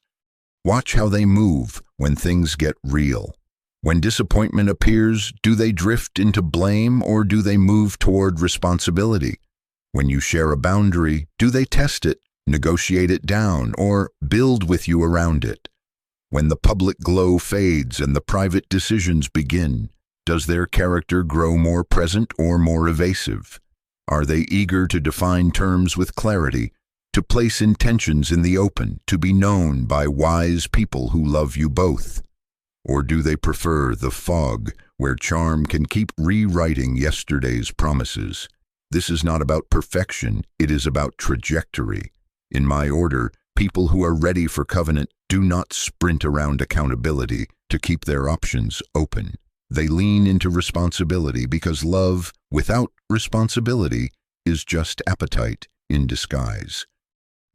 Watch how they move when things get real. When disappointment appears, do they drift into blame or do they move toward responsibility? When you share a boundary, do they test it, negotiate it down, or build with you around it? When the public glow fades and the private decisions begin, does their character grow more present or more evasive? Are they eager to define terms with clarity, to place intentions in the open, to be known by wise people who love you both? Or do they prefer the fog where charm can keep rewriting yesterday's promises? This is not about perfection, it is about trajectory. In my order, people who are ready for covenant do not sprint around accountability to keep their options open. They lean into responsibility because love without responsibility is just appetite in disguise.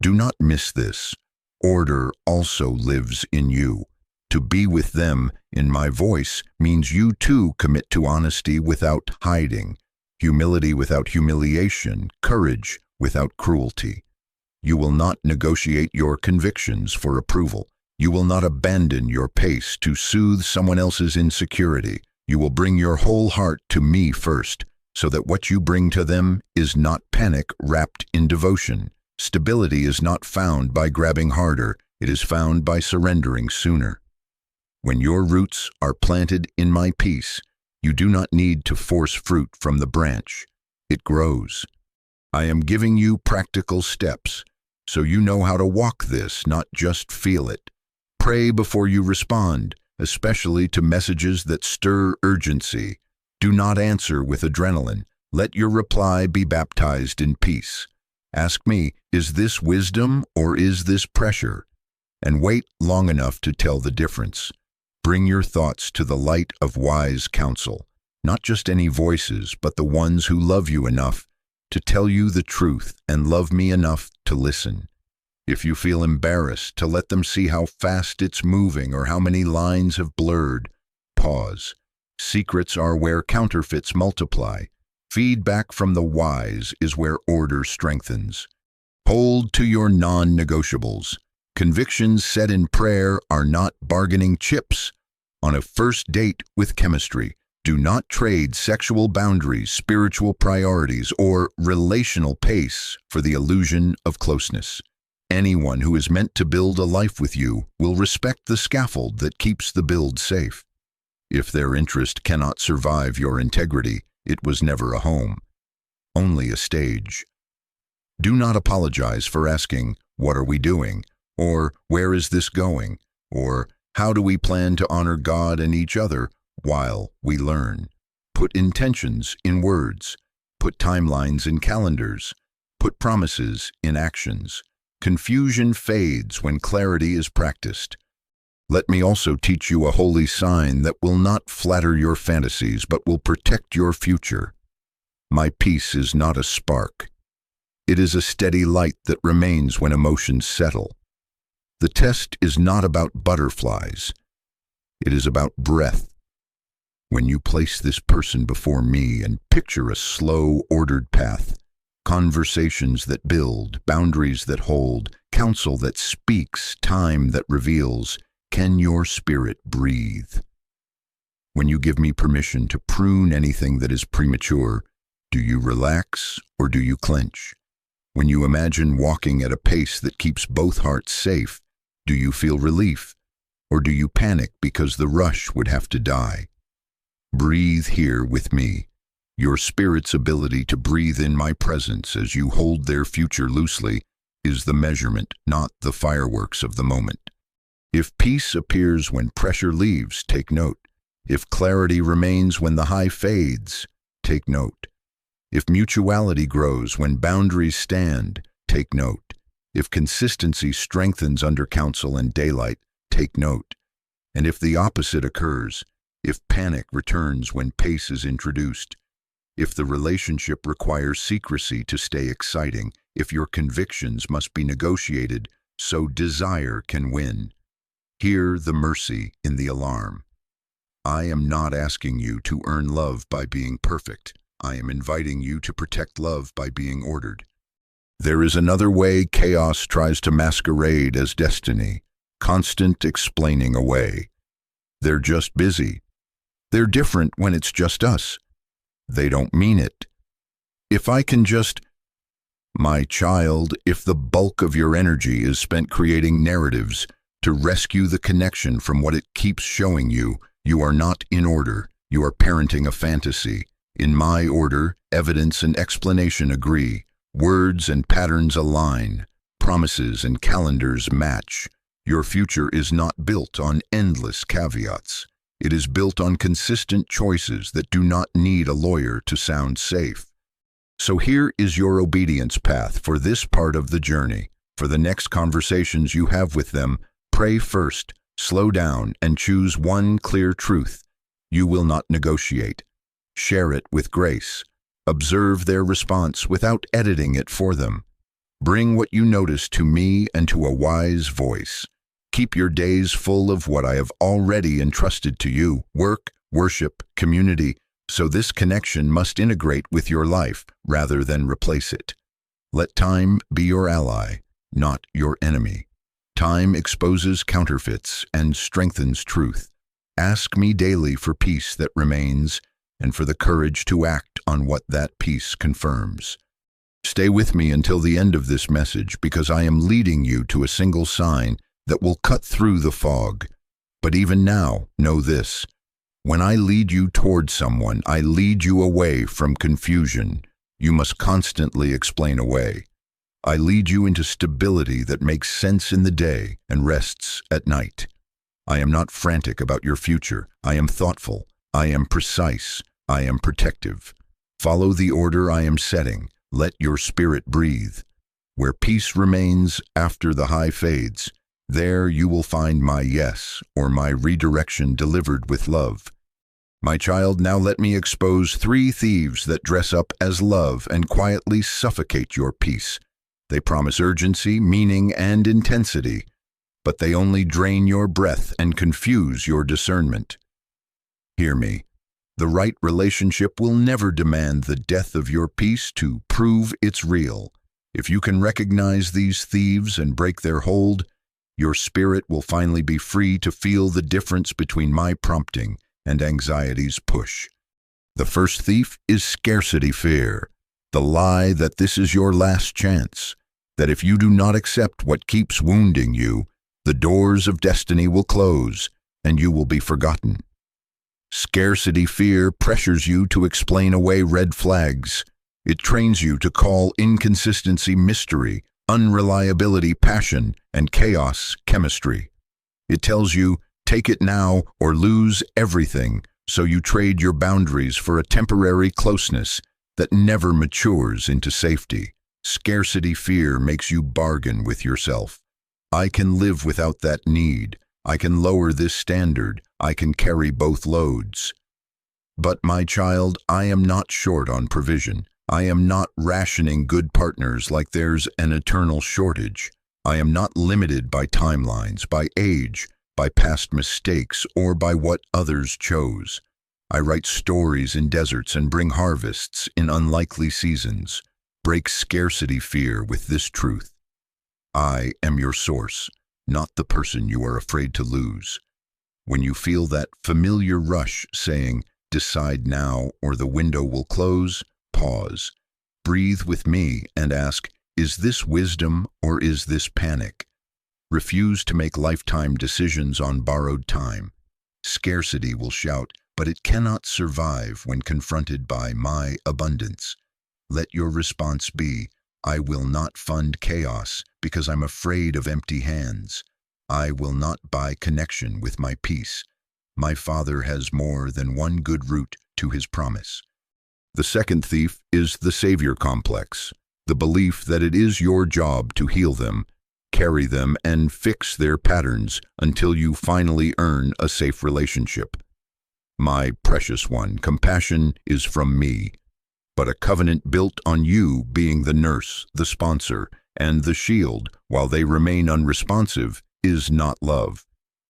Do not miss this. Order also lives in you. To be with them in my voice means you too commit to honesty without hiding, humility without humiliation, courage without cruelty. You will not negotiate your convictions for approval. You will not abandon your pace to soothe someone else's insecurity. You will bring your whole heart to me first, so that what you bring to them is not panic wrapped in devotion. Stability is not found by grabbing harder, it is found by surrendering sooner. When your roots are planted in my peace, You do not need to force fruit from the branch. It grows. I am giving you practical steps, so you know how to walk this, not just feel it. Pray before you respond, especially to messages that stir urgency. Do not answer with adrenaline. Let your reply be baptized in peace. Ask me, is this wisdom or is this pressure? And wait long enough to tell the difference. Bring your thoughts to the light of wise counsel, not just any voices, but the ones who love you enough to tell you the truth and love me enough to listen. If you feel embarrassed to let them see how fast it's moving or how many lines have blurred, pause. Secrets are where counterfeits multiply. Feedback from the wise is where order strengthens. Hold to your non-negotiables. Convictions set in prayer are not bargaining chips. On a first date with chemistry, do not trade sexual boundaries, spiritual priorities, or relational pace for the illusion of closeness. Anyone who is meant to build a life with you will respect the scaffold that keeps the build safe. If their interest cannot survive your integrity, it was never a home, only a stage. Do not apologize for asking, "What are we doing?" or "Where is this going?" or "How do we plan to honor God and each other while we learn?" Put intentions in words. Put timelines in calendars. Put promises in actions. Confusion fades when clarity is practiced. Let me also teach you a holy sign that will not flatter your fantasies but will protect your future. My peace is not a spark. It is a steady light that remains when emotions settle. The test is not about butterflies. It is about breath. When you place this person before me and picture a slow, ordered path, conversations that build, boundaries that hold, counsel that speaks, time that reveals, can your spirit breathe? When you give me permission to prune anything that is premature, do you relax or do you clench? When you imagine walking at a pace that keeps both hearts safe, do you feel relief, or do you panic because the rush would have to die? Breathe here with me. Your spirit's ability to breathe in my presence as you hold their future loosely is the measurement, not the fireworks of the moment. If peace appears when pressure leaves, take note. If clarity remains when the high fades, take note. If mutuality grows when boundaries stand, take note. If consistency strengthens under counsel and daylight, take note. And if the opposite occurs, if panic returns when pace is introduced, if the relationship requires secrecy to stay exciting, if your convictions must be negotiated so desire can win, hear the mercy in the alarm. I am not asking you to earn love by being perfect. I am inviting you to protect love by being ordered. There is another way chaos tries to masquerade as destiny, constant explaining away. They're just busy. They're different when it's just us. They don't mean it. If I can just... My child, if the bulk of your energy is spent creating narratives to rescue the connection from what it keeps showing you, you are not in order. You are parenting a fantasy. In my order, evidence and explanation agree. Words and patterns align. Promises and calendars match. Your future is not built on endless caveats. It is built on consistent choices that do not need a lawyer to sound safe. So here is your obedience path for this part of the journey. For the next conversations you have with them, pray first, slow down, and choose one clear truth. You will not negotiate. Share it with grace. Observe their response without editing it for them. Bring what you notice to me and to a wise voice. Keep your days full of what I have already entrusted to you, work, worship, community, so this connection must integrate with your life rather than replace it. Let time be your ally, not your enemy. Time exposes counterfeits and strengthens truth. Ask me daily for peace that remains and for the courage to act on what that peace confirms. Stay with me until the end of this message because I am leading you to a single sign that will cut through the fog. But even now, know this. When I lead you toward someone, I lead you away from confusion. You must constantly explain away. I lead you into stability that makes sense in the day and rests at night. I am not frantic about your future. I am thoughtful. I am precise. I am protective. Follow the order I am setting. Let your spirit breathe. Where peace remains after the high fades, there you will find my yes or my redirection delivered with love. My child, now let me expose 3 thieves that dress up as love and quietly suffocate your peace. They promise urgency, meaning, and intensity, but they only drain your breath and confuse your discernment. Hear me. The right relationship will never demand the death of your peace to prove it's real. If you can recognize these thieves and break their hold, your spirit will finally be free to feel the difference between my prompting and anxiety's push. The first thief is scarcity fear, the lie that this is your last chance, that if you do not accept what keeps wounding you, the doors of destiny will close and you will be forgotten. Scarcity fear pressures you to explain away red flags. It trains you to call inconsistency mystery, unreliability passion, and chaos chemistry. It tells you, take it now or lose everything, so you trade your boundaries for a temporary closeness that never matures into safety. Scarcity fear makes you bargain with yourself. I can live without that need. I can lower this standard. I can carry both loads. But my child, I am not short on provision. I am not rationing good partners like there's an eternal shortage. I am not limited by timelines, by age, by past mistakes, or by what others chose. I write stories in deserts and bring harvests in unlikely seasons. Break scarcity fear with this truth. I am your source, not the person you are afraid to lose. When you feel that familiar rush saying, decide now or the window will close, pause. Breathe with me and ask, is this wisdom or is this panic? Refuse to make lifetime decisions on borrowed time. Scarcity will shout, but it cannot survive when confronted by my abundance. Let your response be, I will not fund chaos because I'm afraid of empty hands. I will not buy connection with my peace. My Father has more than one good route to his promise. The second thief is the savior complex, the belief that it is your job to heal them, carry them, and fix their patterns until you finally earn a safe relationship. My precious one, compassion is from me, but a covenant built on you being the nurse, the sponsor, and the shield while they remain unresponsive is not love.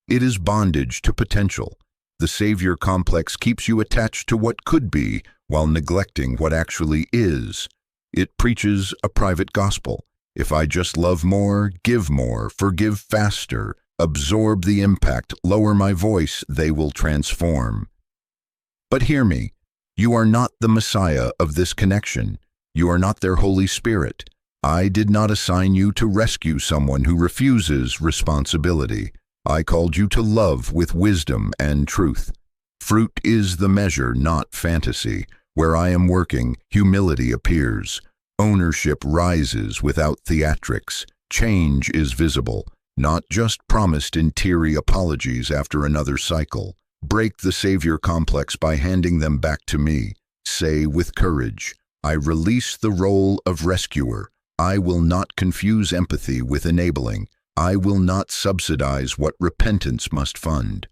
It is bondage to potential. The savior complex keeps you attached to what could be while neglecting what actually is. It preaches a private gospel. If I just love more, give more, forgive faster, absorb the impact, lower my voice, they will transform. But hear me, you are not the Messiah of this connection. You are not their Holy Spirit. I did not assign you to rescue someone who refuses responsibility. I called you to love with wisdom and truth. Fruit is the measure, not fantasy. Where I am working, humility appears. Ownership rises without theatrics. Change is visible, not just promised in teary apologies after another cycle. Break the savior complex by handing them back to me. Say with courage, I release the role of rescuer. I will not confuse empathy with enabling. I will not subsidize what repentance must fund.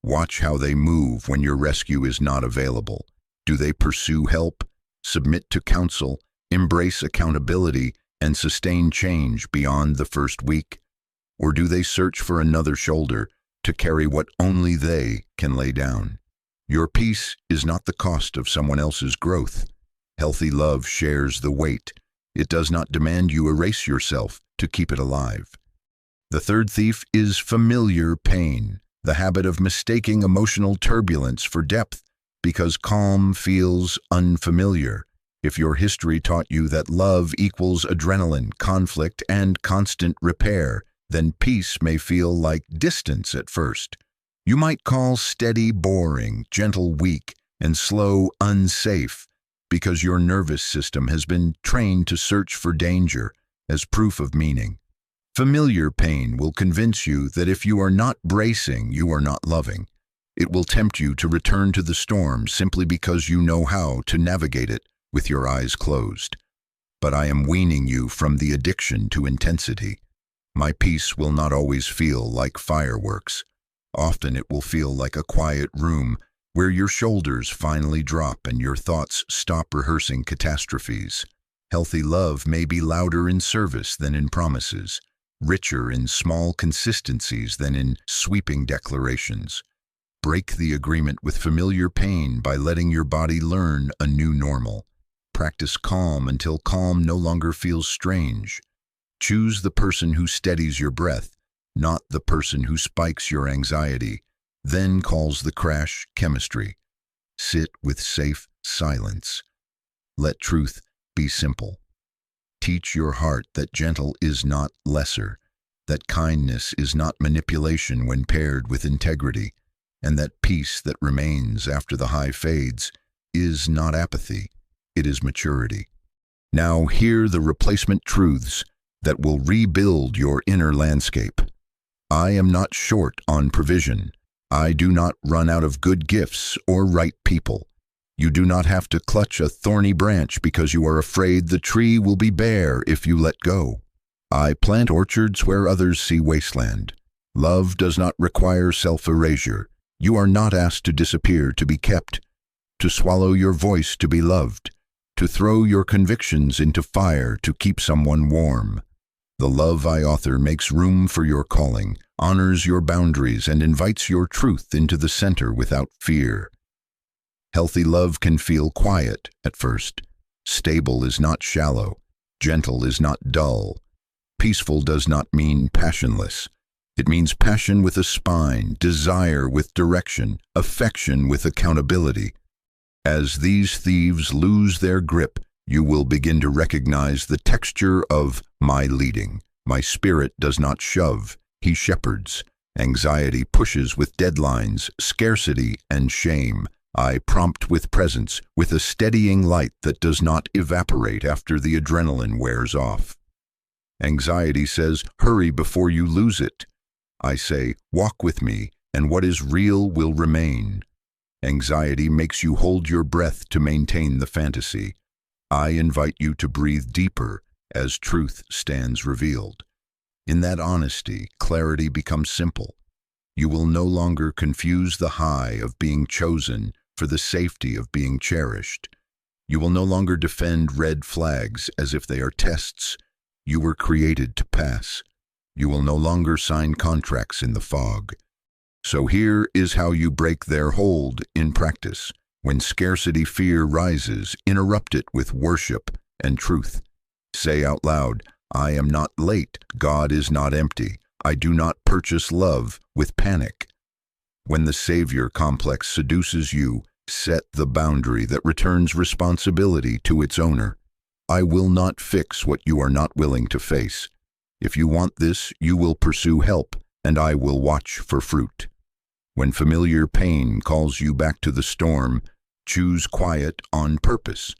Watch how they move when your rescue is not available. Do they pursue help, submit to counsel, embrace accountability, and sustain change beyond the first week? Or do they search for another shoulder to carry what only they can lay down? Your peace is not the cost of someone else's growth. Healthy love shares the weight. It does not demand you erase yourself to keep it alive. The third thief is familiar pain, the habit of mistaking emotional turbulence for depth because calm feels unfamiliar. If your history taught you that love equals adrenaline, conflict, and constant repair, then peace may feel like distance at first. You might call steady boring, gentle weak, and slow unsafe, because your nervous system has been trained to search for danger as proof of meaning. Familiar pain will convince you that if you are not bracing, you are not loving. It will tempt you to return to the storm simply because you know how to navigate it with your eyes closed. But I am weaning you from the addiction to intensity. My peace will not always feel like fireworks. Often it will feel like a quiet room where your shoulders finally drop and your thoughts stop rehearsing catastrophes. Healthy love may be louder in service than in promises, richer in small consistencies than in sweeping declarations. Break the agreement with familiar pain by letting your body learn a new normal. Practice calm until calm no longer feels strange. Choose the person who steadies your breath, not the person who spikes your anxiety, then calls the crash chemistry. Sit with safe silence. Let truth be simple. Teach your heart that gentle is not lesser, that kindness is not manipulation when paired with integrity, and that peace that remains after the high fades is not apathy, it is maturity. Now hear the replacement truths that will rebuild your inner landscape. I am not short on provision. I do not run out of good gifts or right people. You do not have to clutch a thorny branch because you are afraid the tree will be bare if you let go. I plant orchards where others see wasteland. Love does not require self-erasure. You are not asked to disappear to be kept, to swallow your voice to be loved, to throw your convictions into fire to keep someone warm. The love I author makes room for your calling, honors your boundaries, and invites your truth into the center without fear. Healthy love can feel quiet at first. Stable is not shallow. Gentle is not dull. Peaceful does not mean passionless. It means passion with a spine, desire with direction, affection with accountability. As these thieves lose their grip, you will begin to recognize the texture of my leading. My spirit does not shove, he shepherds. Anxiety pushes with deadlines, scarcity, and shame. I prompt with presence, with a steadying light that does not evaporate after the adrenaline wears off. Anxiety says, hurry before you lose it. I say, walk with me, and what is real will remain. Anxiety makes you hold your breath to maintain the fantasy. I invite you to breathe deeper as truth stands revealed. In that honesty, clarity becomes simple. You will no longer confuse the high of being chosen for the safety of being cherished. You will no longer defend red flags as if they are tests you were created to pass. You will no longer sign contracts in the fog. So here is how you break their hold in practice. When scarcity fear rises, interrupt it with worship and truth. Say out loud, I am not late, God is not empty. I do not purchase love with panic. When the savior complex seduces you, set the boundary that returns responsibility to its owner. I will not fix what you are not willing to face. If you want this, you will pursue help, and I will watch for fruit. When familiar pain calls you back to the storm, choose quiet on purpose.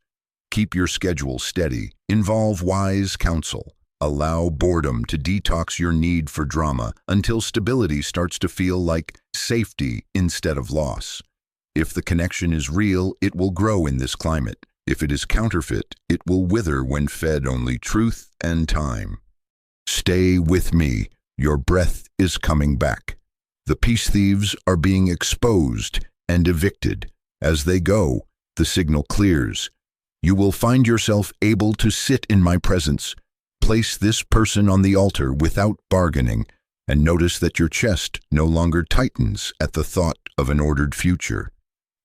Keep your schedule steady. Involve wise counsel. Allow boredom to detox your need for drama until stability starts to feel like safety instead of loss. If the connection is real, it will grow in this climate. If it is counterfeit, it will wither when fed only truth and time. Stay with me. Your breath is coming back. The peace thieves are being exposed and evicted. As they go, the signal clears. You will find yourself able to sit in my presence. Place this person on the altar without bargaining, and notice that your chest no longer tightens at the thought of an ordered future.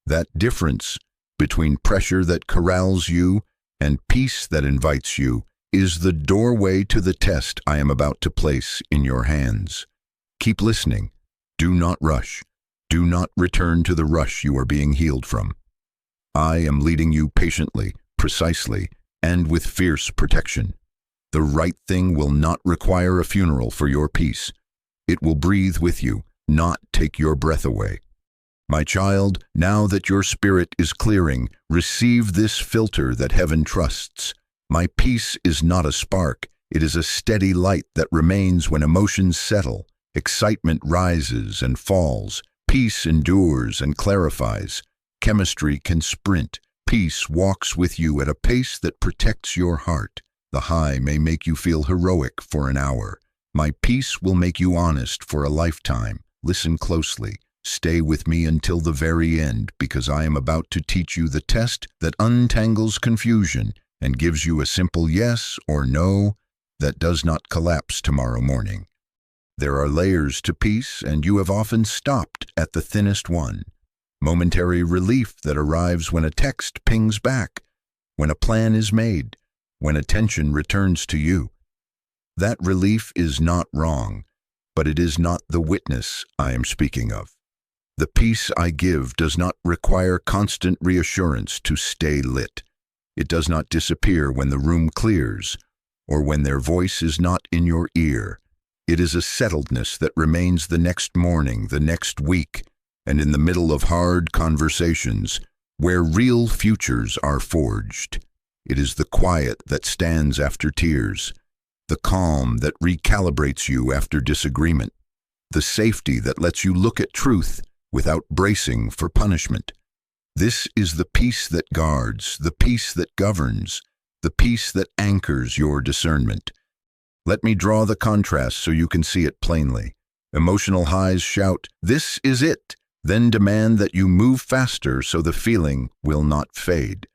That difference between pressure that corrals you and peace that invites you is the doorway to the test I am about to place in your hands. Keep listening. Do not rush. Do not return to the rush you are being healed from. I am leading you patiently, precisely, and with fierce protection. The right thing will not require a funeral for your peace. It will breathe with you, not take your breath away. My child, now that your spirit is clearing, receive this filter that heaven trusts. My peace is not a spark, it is a steady light that remains when emotions settle. Excitement rises and falls. Peace endures and clarifies. Chemistry can sprint. Peace walks with you at a pace that protects your heart. The high may make you feel heroic for an hour. My peace will make you honest for a lifetime. Listen closely. Stay with me until the very end, because I am about to teach you the test that untangles confusion and gives you a simple yes or no that does not collapse tomorrow morning. There are layers to peace, and you have often stopped at the thinnest one. Momentary relief that arrives when a text pings back, when a plan is made, when attention returns to you. That relief is not wrong, but it is not the witness I am speaking of. The peace I give does not require constant reassurance to stay lit. It does not disappear when the room clears, or when their voice is not in your ear. It is a settledness that remains the next morning, the next week, and in the middle of hard conversations, where real futures are forged. It is the quiet that stands after tears, the calm that recalibrates you after disagreement, the safety that lets you look at truth without bracing for punishment. This is the peace that guards, the peace that governs, the peace that anchors your discernment. Let me draw the contrast so you can see it plainly. Emotional highs shout, "This is it," then demand that you move faster so the feeling will not fade.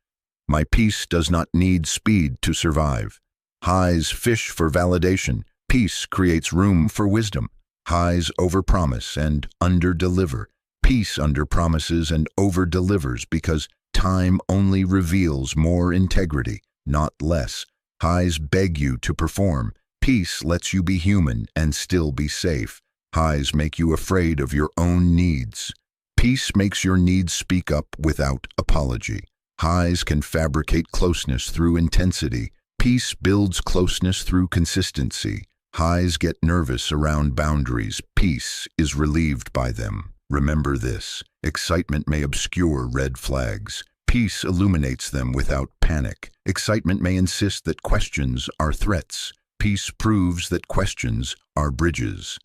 My peace does not need speed to survive. Highs fish for validation. Peace creates room for wisdom. Highs overpromise and underdeliver. Peace underpromises and overdelivers because time only reveals more integrity, not less. Highs beg you to perform. Peace lets you be human and still be safe. Highs make you afraid of your own needs. Peace makes your needs speak up without apology. Highs can fabricate closeness through intensity. Peace builds closeness through consistency. Highs get nervous around boundaries. Peace is relieved by them. Remember this: excitement may obscure red flags. Peace illuminates them without panic. Excitement may insist that questions are threats. Peace proves that questions are bridges.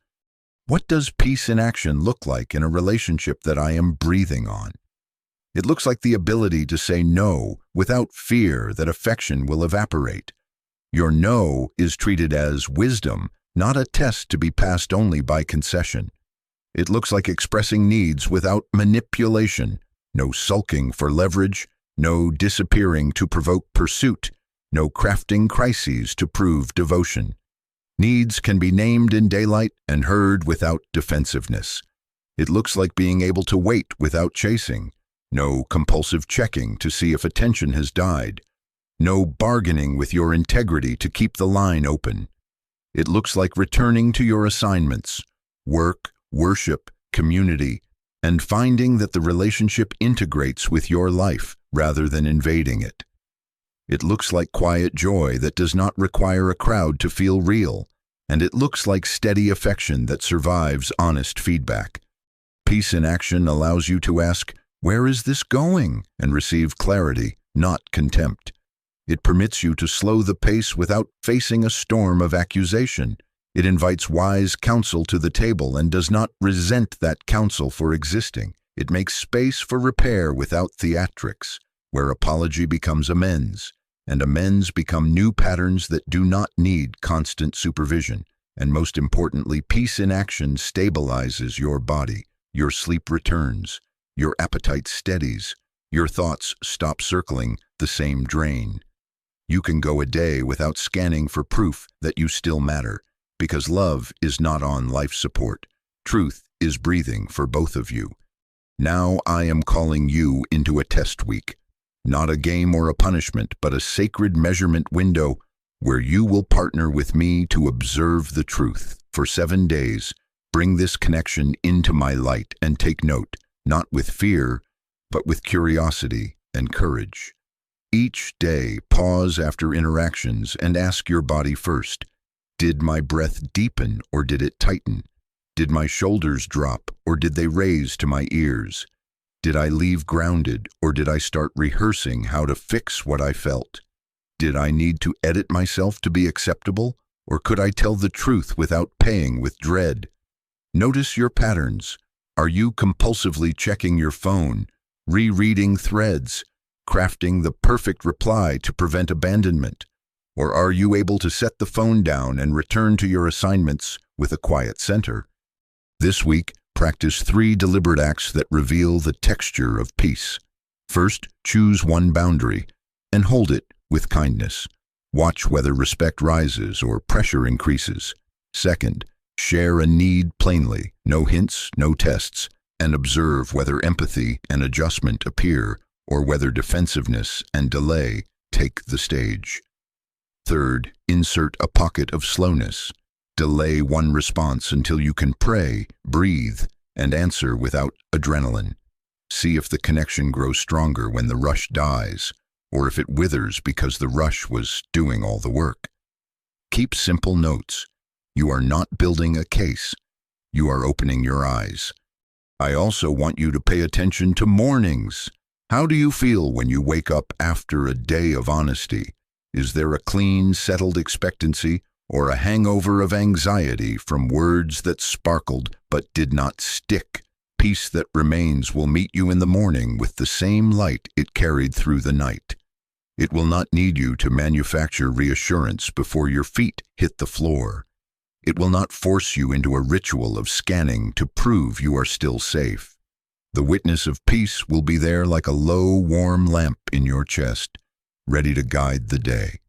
What does peace in action look like in a relationship that I am breathing on? It looks like the ability to say no without fear that affection will evaporate. Your no is treated as wisdom, not a test to be passed only by concession. It looks like expressing needs without manipulation, no sulking for leverage, no disappearing to provoke pursuit, no crafting crises to prove devotion. Needs can be named in daylight and heard without defensiveness. It looks like being able to wait without chasing, no compulsive checking to see if attention has died, no bargaining with your integrity to keep the line open. It looks like returning to your assignments, work, worship, community, and finding that the relationship integrates with your life rather than invading it. It looks like quiet joy that does not require a crowd to feel real, and it looks like steady affection that survives honest feedback. Peace in action allows you to ask, "Where is this going?" and receive clarity, not contempt. It permits you to slow the pace without facing a storm of accusation. It invites wise counsel to the table and does not resent that counsel for existing. It makes space for repair without theatrics, where apology becomes amends, and amends become new patterns that do not need constant supervision. And most importantly, peace in action stabilizes your body. Your sleep returns, your appetite steadies, your thoughts stop circling the same drain. You can go a day without scanning for proof that you still matter, because love is not on life support. Truth is breathing for both of you. Now I am calling you into a test week. Not a game or a punishment, but a sacred measurement window where you will partner with me to observe the truth. For 7 days, bring this connection into my light and take note, not with fear, but with curiosity and courage. Each day, pause after interactions and ask your body first, did my breath deepen or did it tighten? Did my shoulders drop, or did they raise to my ears? Did I leave grounded, or did I start rehearsing how to fix what I felt? Did I need to edit myself to be acceptable, or could I tell the truth without paying with dread? Notice your patterns. Are you compulsively checking your phone, rereading threads, crafting the perfect reply to prevent abandonment? Or are you able to set the phone down and return to your assignments with a quiet center? This week, practice 3 deliberate acts that reveal the texture of peace. First, choose one boundary and hold it with kindness. Watch whether respect rises or pressure increases. Second, share a need plainly, no hints, no tests, and observe whether empathy and adjustment appear or whether defensiveness and delay take the stage. Third, insert a pocket of slowness. Delay one response until you can pray, breathe, and answer without adrenaline. See if the connection grows stronger when the rush dies, or if it withers because the rush was doing all the work. Keep simple notes. You are not building a case. You are opening your eyes. I also want you to pay attention to mornings. How do you feel when you wake up after a day of honesty? Is there a clean, settled expectancy or a hangover of anxiety from words that sparkled but did not stick? Peace that remains will meet you in the morning with the same light it carried through the night. It will not need you to manufacture reassurance before your feet hit the floor. It will not force you into a ritual of scanning to prove you are still safe. The witness of peace will be there like a low, warm lamp in your chest, ready to guide the day.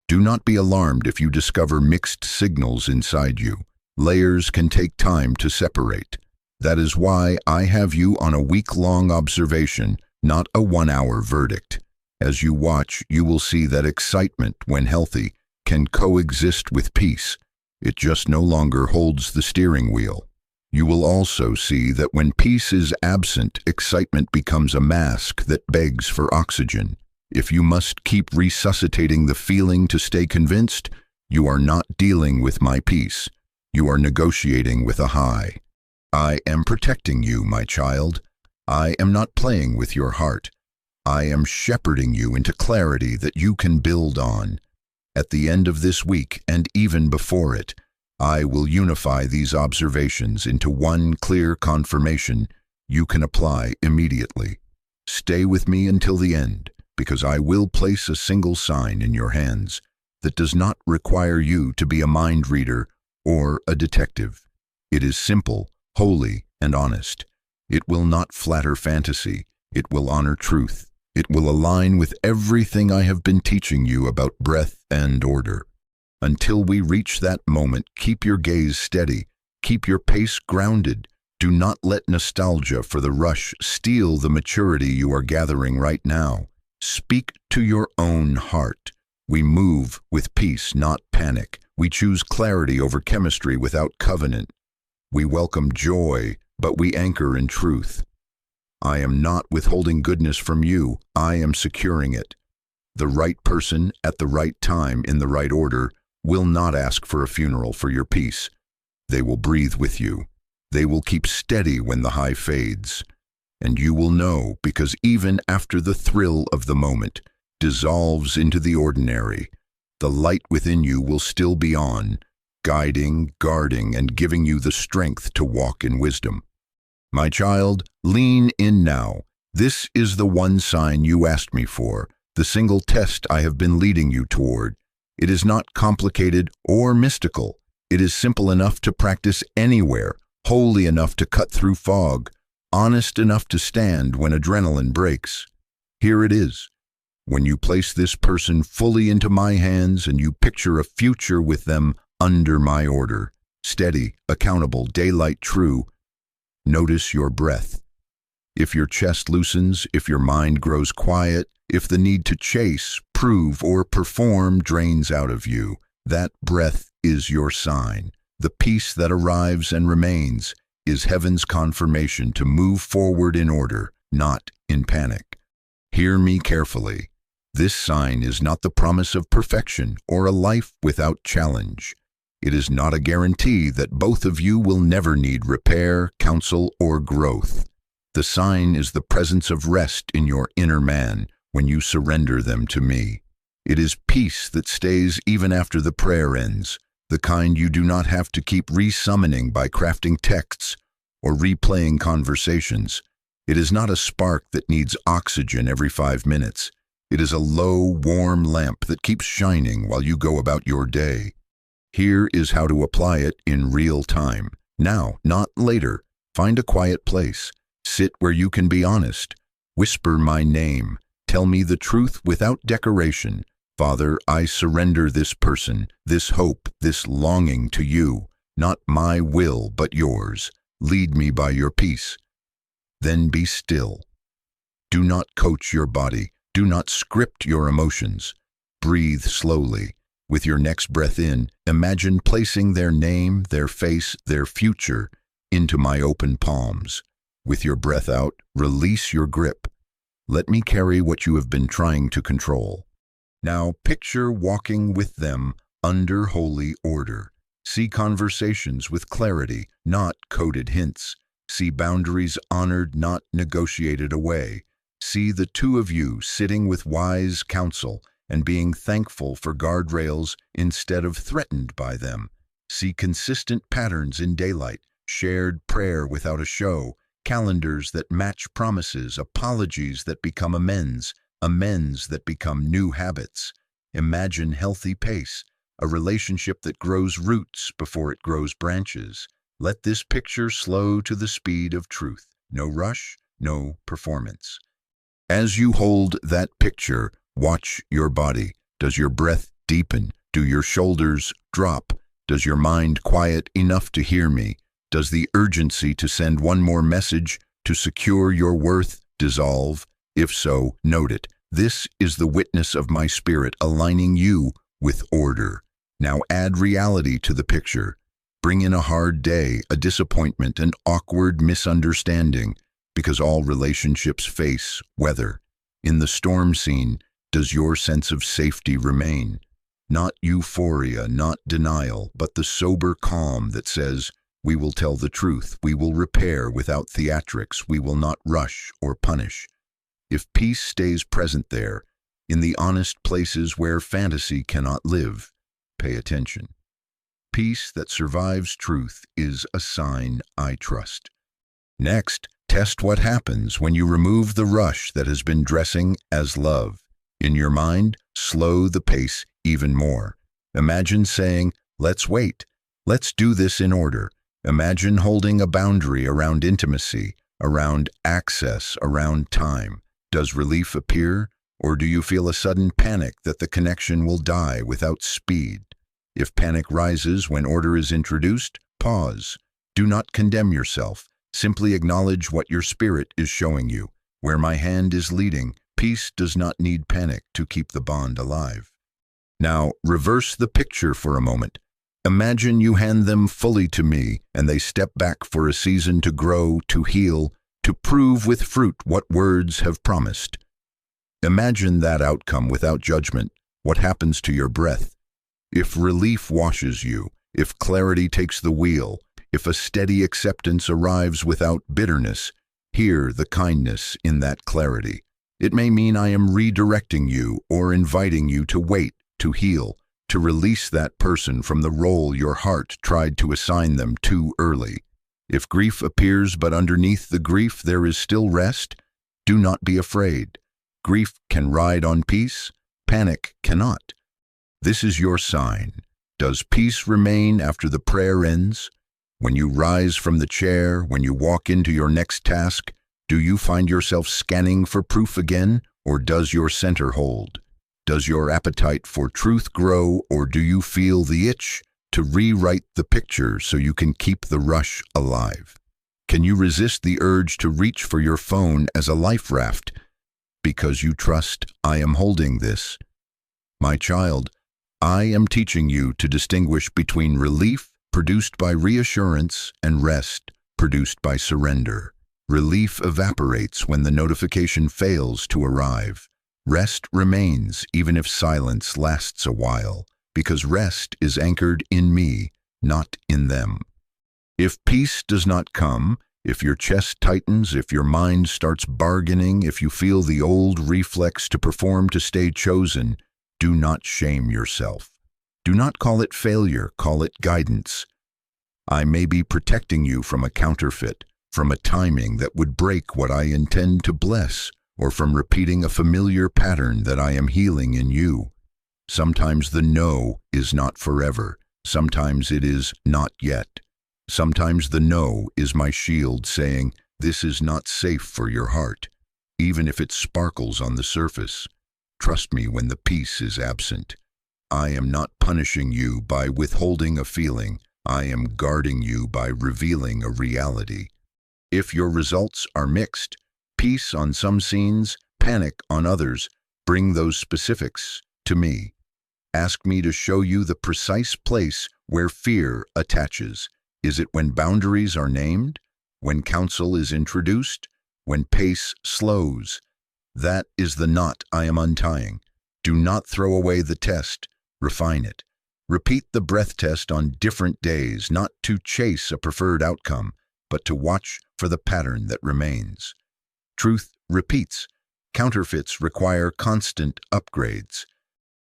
Do not be alarmed if you discover mixed signals inside you. Layers can take time to separate. That is why I have you on a week-long observation, not a 1-hour verdict. As you watch, you will see that excitement, when healthy, can coexist with peace. It just no longer holds the steering wheel. You will also see that when peace is absent, excitement becomes a mask that begs for oxygen. If you must keep resuscitating the feeling to stay convinced, you are not dealing with my peace. You are negotiating with a high. I am protecting you, my child. I am not playing with your heart. I am shepherding you into clarity that you can build on. At the end of this week, and even before it, I will unify these observations into one clear confirmation you can apply immediately. Stay with me until the end, because I will place a single sign in your hands that does not require you to be a mind reader or a detective. It is simple, holy, and honest. It will not flatter fantasy. It will honor truth. It will align with everything I have been teaching you about breath and order. Until we reach that moment, keep your gaze steady. Keep your pace grounded. Do not let nostalgia for the rush steal the maturity you are gathering right now. Speak to your own heart. We move with peace, not panic. We choose clarity over chemistry without covenant. We welcome joy, but we anchor in truth. I am not withholding goodness from you. I am securing it. The right person at the right time in the right order will not ask for a funeral for your peace. They will breathe with you. They will keep steady when the high fades. And you will know, because even after the thrill of the moment dissolves into the ordinary, the light within you will still be on, guiding, guarding, and giving you the strength to walk in wisdom. My child, lean in now. This is the one sign you asked me for, the single test I have been leading you toward. It is not complicated or mystical. It is simple enough to practice anywhere, holy enough to cut through fog, honest enough to stand when adrenaline breaks. Here it is. When you place this person fully into my hands and you picture a future with them under my order, steady, accountable, daylight true, notice your breath. If your chest loosens, if your mind grows quiet, if the need to chase, prove, or perform drains out of you, that breath is your sign. The peace that arrives and remains is heaven's confirmation to move forward in order, not in panic. Hear me carefully. This sign is not the promise of perfection or a life without challenge. It is not a guarantee that both of you will never need repair, counsel, or growth. The sign is the presence of rest in your inner man when you surrender them to me. It is peace that stays even after the prayer ends, the kind you do not have to keep resummoning by crafting texts or replaying conversations. It is not a spark that needs oxygen every 5 minutes. It is a low, warm lamp that keeps shining while you go about your day. Here is how to apply it in real time. Now, not later. Find a quiet place. Sit where you can be honest. Whisper my name. Tell me the truth without decoration. Father, I surrender this person, this hope, this longing to you. Not my will, but yours. Lead me by your peace. Then be still. Do not coach your body. Do not script your emotions. Breathe slowly. With your next breath in, imagine placing their name, their face, their future into my open palms. With your breath out, release your grip. Let me carry what you have been trying to control. Now picture walking with them under holy order. See conversations with clarity, not coded hints. See boundaries honored, not negotiated away. See the two of you sitting with wise counsel and being thankful for guardrails instead of threatened by them. See consistent patterns in daylight, shared prayer without a show, calendars that match promises, apologies that become amends, amends that become new habits. Imagine healthy pace, a relationship that grows roots before it grows branches. Let this picture slow to the speed of truth. No rush, no performance. As you hold that picture, watch your body. Does your breath deepen? Do your shoulders drop? Does your mind quiet enough to hear me? Does the urgency to send one more message to secure your worth dissolve? If so, note it. This is the witness of my spirit aligning you with order. Now add reality to the picture. Bring in a hard day, a disappointment, an awkward misunderstanding, because all relationships face weather. In the storm scene, does your sense of safety remain? Not euphoria, not denial, but the sober calm that says, we will tell the truth, we will repair without theatrics, we will not rush or punish. If peace stays present there, in the honest places where fantasy cannot live, pay attention. Peace that survives truth is a sign I trust. Next, test what happens when you remove the rush that has been dressing as love. In your mind, slow the pace even more. Imagine saying, let's wait. Let's do this in order. Imagine holding a boundary around intimacy, around access, around time. Does relief appear, or do you feel a sudden panic that the connection will die without speed? If panic rises when order is introduced, pause. Do not condemn yourself. Simply acknowledge what your spirit is showing you. Where my hand is leading, peace does not need panic to keep the bond alive. Now, reverse the picture for a moment. Imagine you hand them fully to me, and they step back for a season to grow, to heal, to prove with fruit what words have promised. Imagine that outcome without judgment. What happens to your breath? If relief washes you, if clarity takes the wheel, if a steady acceptance arrives without bitterness, hear the kindness in that clarity. It may mean I am redirecting you or inviting you to wait, to heal, to release that person from the role your heart tried to assign them too early. If grief appears but underneath the grief there is still rest, do not be afraid. Grief can ride on peace, panic cannot. This is your sign. Does peace remain after the prayer ends? When you rise from the chair, when you walk into your next task, do you find yourself scanning for proof again, or does your center hold? Does your appetite for truth grow, or do you feel the itch to rewrite the picture so you can keep the rush alive? Can you resist the urge to reach for your phone as a life raft? Because you trust, I am holding this. My child, I am teaching you to distinguish between relief, produced by reassurance, and rest, produced by surrender. Relief evaporates when the notification fails to arrive. Rest remains even if silence lasts a while. because rest is anchored in me, not in them. If peace does not come, if your chest tightens, if your mind starts bargaining, if you feel the old reflex to perform to stay chosen, do not shame yourself. Do not call it failure, call it guidance. I may be protecting you from a counterfeit, from a timing that would break what I intend to bless, or from repeating a familiar pattern that I am healing in you. Sometimes the no is not forever. Sometimes it is not yet. Sometimes the no is my shield saying, this is not safe for your heart, even if it sparkles on the surface. Trust me when the peace is absent. I am not punishing you by withholding a feeling. I am guarding you by revealing a reality. If your results are mixed, peace on some scenes, panic on others, bring those specifics to me. Ask me to show you the precise place where fear attaches. Is it when boundaries are named? When counsel is introduced? When pace slows? That is the knot I am untying. Do not throw away the test. Refine it. Repeat the breath test on different days, not to chase a preferred outcome, but to watch for the pattern that remains. Truth repeats. Counterfeits require constant upgrades.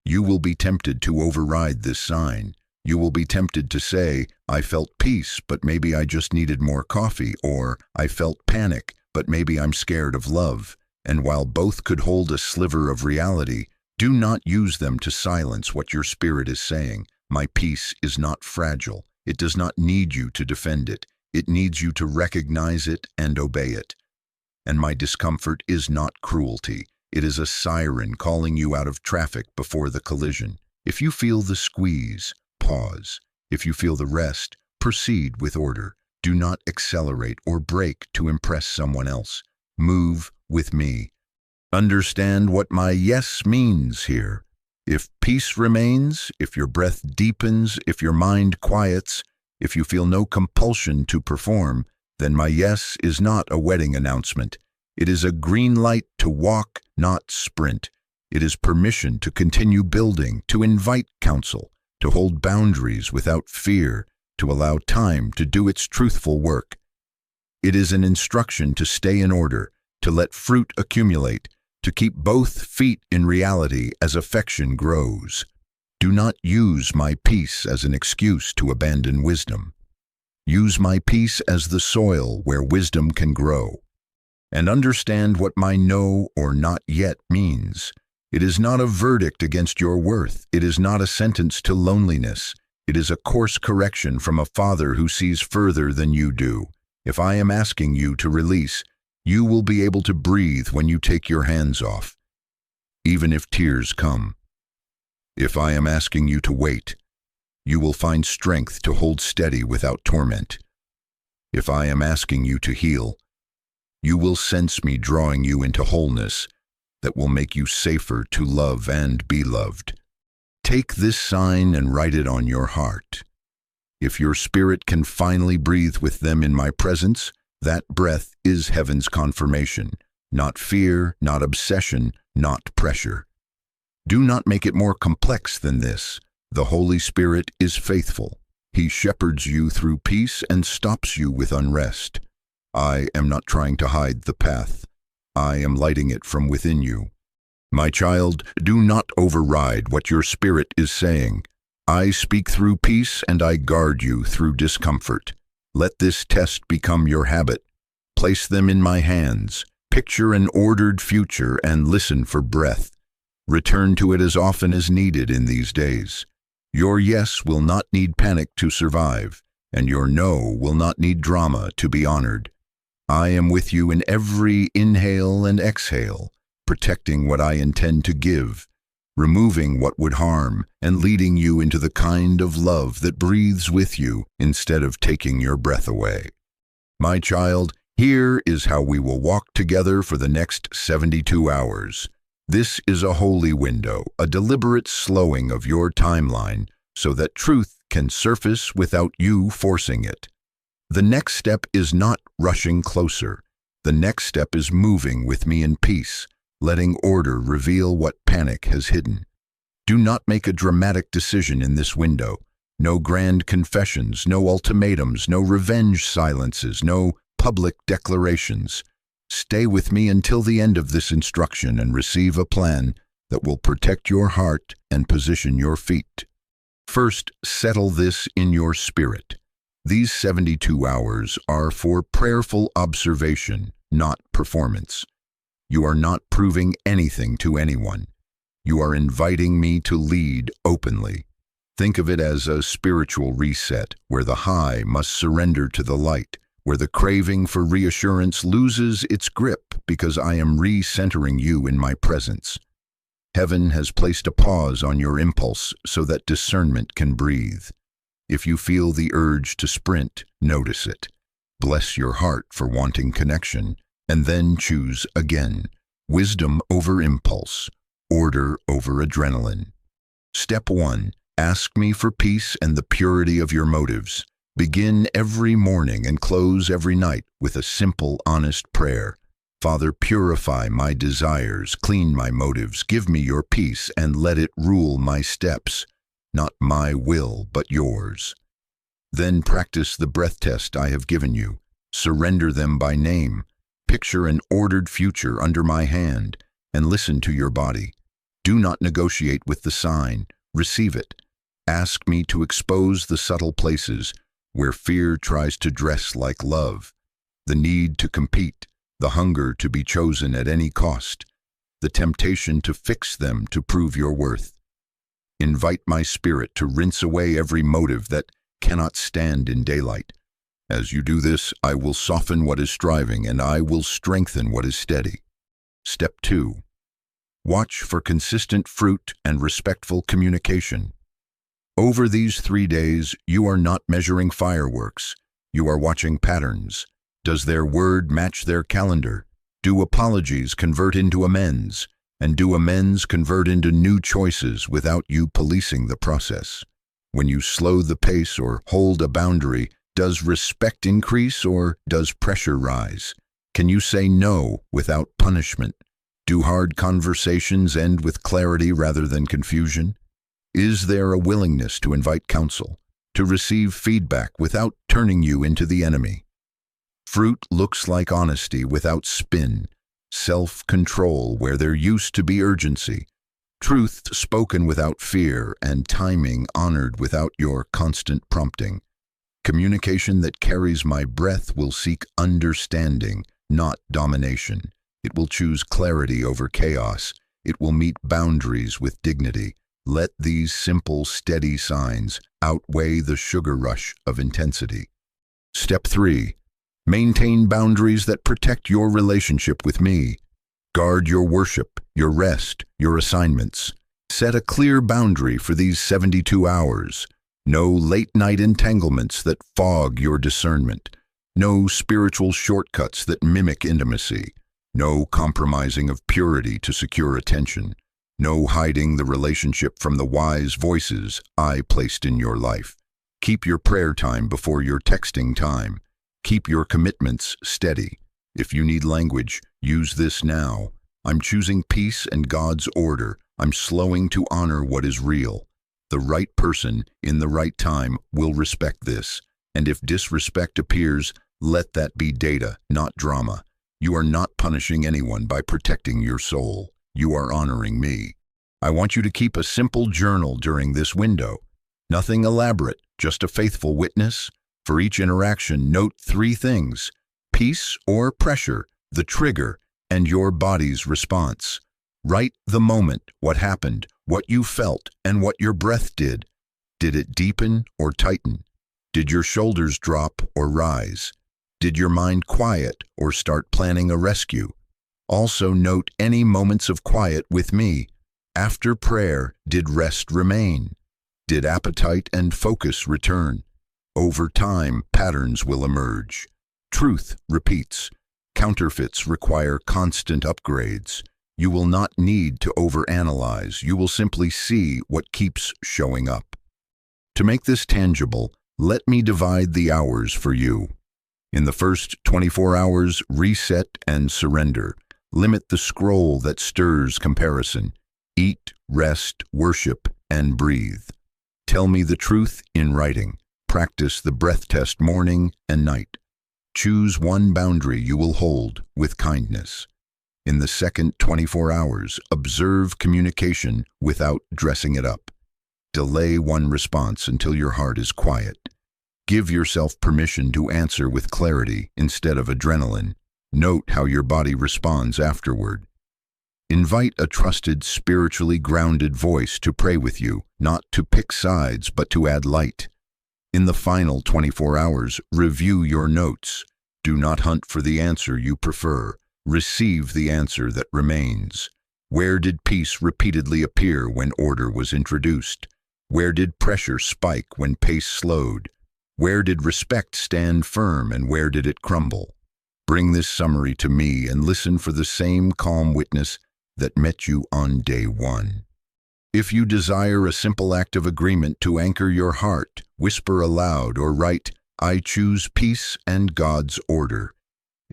You will be tempted to override this sign. You will be tempted to say, I felt peace, but maybe I just needed more coffee, or I felt panic, but maybe I'm scared of love. And while both could hold a sliver of reality, do not use them to silence what your spirit is saying. My peace is not fragile. It does not need you to defend it. It needs you to recognize it and obey it. And my discomfort is not cruelty. It is a siren calling you out of traffic before the collision. If you feel the squeeze, pause. If you feel the rest, proceed with order. Do not accelerate or brake to impress someone else. Move with me. Understand what my yes means here. If peace remains, if your breath deepens, if your mind quiets, if you feel no compulsion to perform, then my yes is not a wedding announcement. It is a green light to walk, not sprint. It is permission to continue building, to invite counsel, to hold boundaries without fear, to allow time to do its truthful work. It is an instruction to stay in order, to let fruit accumulate, to keep both feet in reality as affection grows. Do not use my peace as an excuse to abandon wisdom. Use my peace as the soil where wisdom can grow. And understand what my no or not yet means. It is not a verdict against your worth. It is not a sentence to loneliness. It is a course correction from a Father who sees further than you do. If I am asking you to release, you will be able to breathe when you take your hands off, even if tears come. If I am asking you to wait, you will find strength to hold steady without torment. If I am asking you to heal, you will sense me drawing you into wholeness that will make you safer to love and be loved. Take this sign and write it on your heart. If your spirit can finally breathe with them in my presence, that breath is heaven's confirmation, not fear, not obsession, not pressure. Do not make it more complex than this. The Holy Spirit is faithful. He shepherds you through peace and stops you with unrest. I am not trying to hide the path. I am lighting it from within you. My child, do not override what your spirit is saying. I speak through peace and I guard you through discomfort. Let this test become your habit. Place them in my hands. Picture an ordered future and listen for breath. Return to it as often as needed in these days. Your yes will not need panic to survive, and your no will not need drama to be honored. I am with you in every inhale and exhale, protecting what I intend to give, removing what would harm, and leading you into the kind of love that breathes with you instead of taking your breath away. My child, here is how we will walk together for the next 72 hours. This is a holy window, a deliberate slowing of your timeline so that truth can surface without you forcing it. The next step is not rushing closer. The next step is moving with me in peace, letting order reveal what panic has hidden. Do not make a dramatic decision in this window. No grand confessions, no ultimatums, no revenge silences, no public declarations. Stay with me until the end of this instruction and receive a plan that will protect your heart and position your feet. First, settle this in your spirit. These 72 hours are for prayerful observation, not performance. You are not proving anything to anyone. You are inviting me to lead openly. Think of it as a spiritual reset, where the high must surrender to the light, where the craving for reassurance loses its grip because I am recentering you in my presence. Heaven has placed a pause on your impulse so that discernment can breathe. If you feel the urge to sprint, notice it. Bless your heart for wanting connection, and then choose again. Wisdom over impulse, order over adrenaline. Step 1. Ask me for peace and the purity of your motives. Begin every morning and close every night with a simple, honest prayer. Father, purify my desires, clean my motives, give me your peace, and let it rule my steps. Not my will, but yours. Then practice the breath test I have given you. Surrender them by name. Picture an ordered future under my hand, and listen to your body. Do not negotiate with the sign. Receive it. Ask me to expose the subtle places where fear tries to dress like love. The need to compete, the hunger to be chosen at any cost, the temptation to fix them to prove your worth. Invite my spirit to rinse away every motive that cannot stand in daylight. As you do this, I will soften what is striving and I will strengthen what is steady. Step 2. Watch for consistent fruit and respectful communication. Over these 3 days, you are not measuring fireworks. You are watching patterns. Does their word match their calendar? Do apologies convert into amends? And do amends convert into new choices without you policing the process? When you slow the pace or hold a boundary, does respect increase or does pressure rise? Can you say no without punishment? Do hard conversations end with clarity rather than confusion? Is there a willingness to invite counsel, to receive feedback without turning you into the enemy? Fruit looks like honesty without spin, self-control where there used to be urgency, truth spoken without fear, and timing honored without your constant prompting. Communication that carries my breath will seek understanding, not domination. It will choose clarity over chaos. It will meet boundaries with dignity. Let these simple, steady signs outweigh the sugar rush of intensity. Step 3. Maintain boundaries that protect your relationship with me. Guard your worship, your rest, your assignments. Set a clear boundary for these 72 hours. No late-night entanglements that fog your discernment. No spiritual shortcuts that mimic intimacy. No compromising of purity to secure attention. No hiding the relationship from the wise voices I placed in your life. Keep your prayer time before your texting time. Keep your commitments steady. If you need language, use this now. I'm choosing peace and God's order. I'm slowing to honor what is real. The right person, in the right time, will respect this. And if disrespect appears, let that be data, not drama. You are not punishing anyone by protecting your soul. You are honoring me. I want you to keep a simple journal during this window. Nothing elaborate, just a faithful witness. For each interaction, note 3 things: peace or pressure, the trigger, and your body's response. Write the moment, what happened, what you felt, and what your breath did. Did it deepen or tighten? Did your shoulders drop or rise? Did your mind quiet or start planning a rescue? Also note any moments of quiet with me. After prayer, did rest remain? Did appetite and focus return? Over time, patterns will emerge. Truth repeats. Counterfeits require constant upgrades. You will not need to overanalyze. You will simply see what keeps showing up. To make this tangible, let me divide the hours for you. In the first 24 hours, reset and surrender. Limit the scroll that stirs comparison. Eat, rest, worship, and breathe. Tell me the truth in writing. Practice the breath test morning and night. Choose one boundary you will hold with kindness. In the second 24 hours, observe communication without dressing it up. Delay one response until your heart is quiet. Give yourself permission to answer with clarity instead of adrenaline. Note how your body responds afterward. Invite a trusted, spiritually grounded voice to pray with you, not to pick sides, but to add light. In the final 24 hours, review your notes. Do not hunt for the answer you prefer. Receive the answer that remains. Where did peace repeatedly appear when order was introduced? Where did pressure spike when pace slowed? Where did respect stand firm and where did it crumble? Bring this summary to me and listen for the same calm witness that met you on day one. If you desire a simple act of agreement to anchor your heart, whisper aloud or write, "I choose peace and God's order."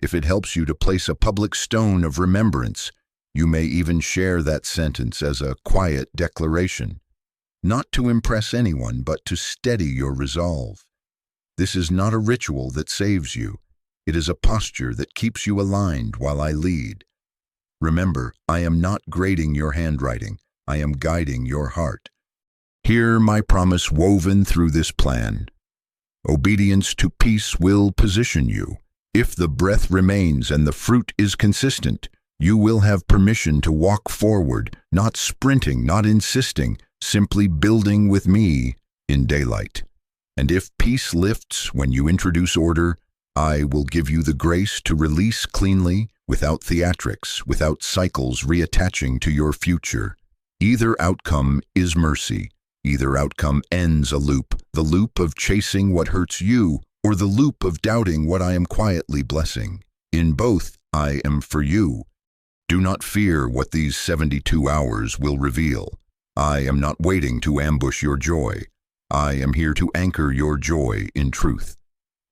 If it helps you to place a public stone of remembrance, you may even share that sentence as a quiet declaration, not to impress anyone, but to steady your resolve. This is not a ritual that saves you. It is a posture that keeps you aligned while I lead. Remember, I am not grading your handwriting. I am guiding your heart. Hear my promise woven through this plan. Obedience to peace will position you. If the breath remains and the fruit is consistent, you will have permission to walk forward, not sprinting, not insisting, simply building with me in daylight. And if peace lifts when you introduce order, I will give you the grace to release cleanly, without theatrics, without cycles reattaching to your future. Either outcome is mercy. Either outcome ends a loop, the loop of chasing what hurts you, or the loop of doubting what I am quietly blessing. In both, I am for you. Do not fear what these 72 hours will reveal. I am not waiting to ambush your joy. I am here to anchor your joy in truth.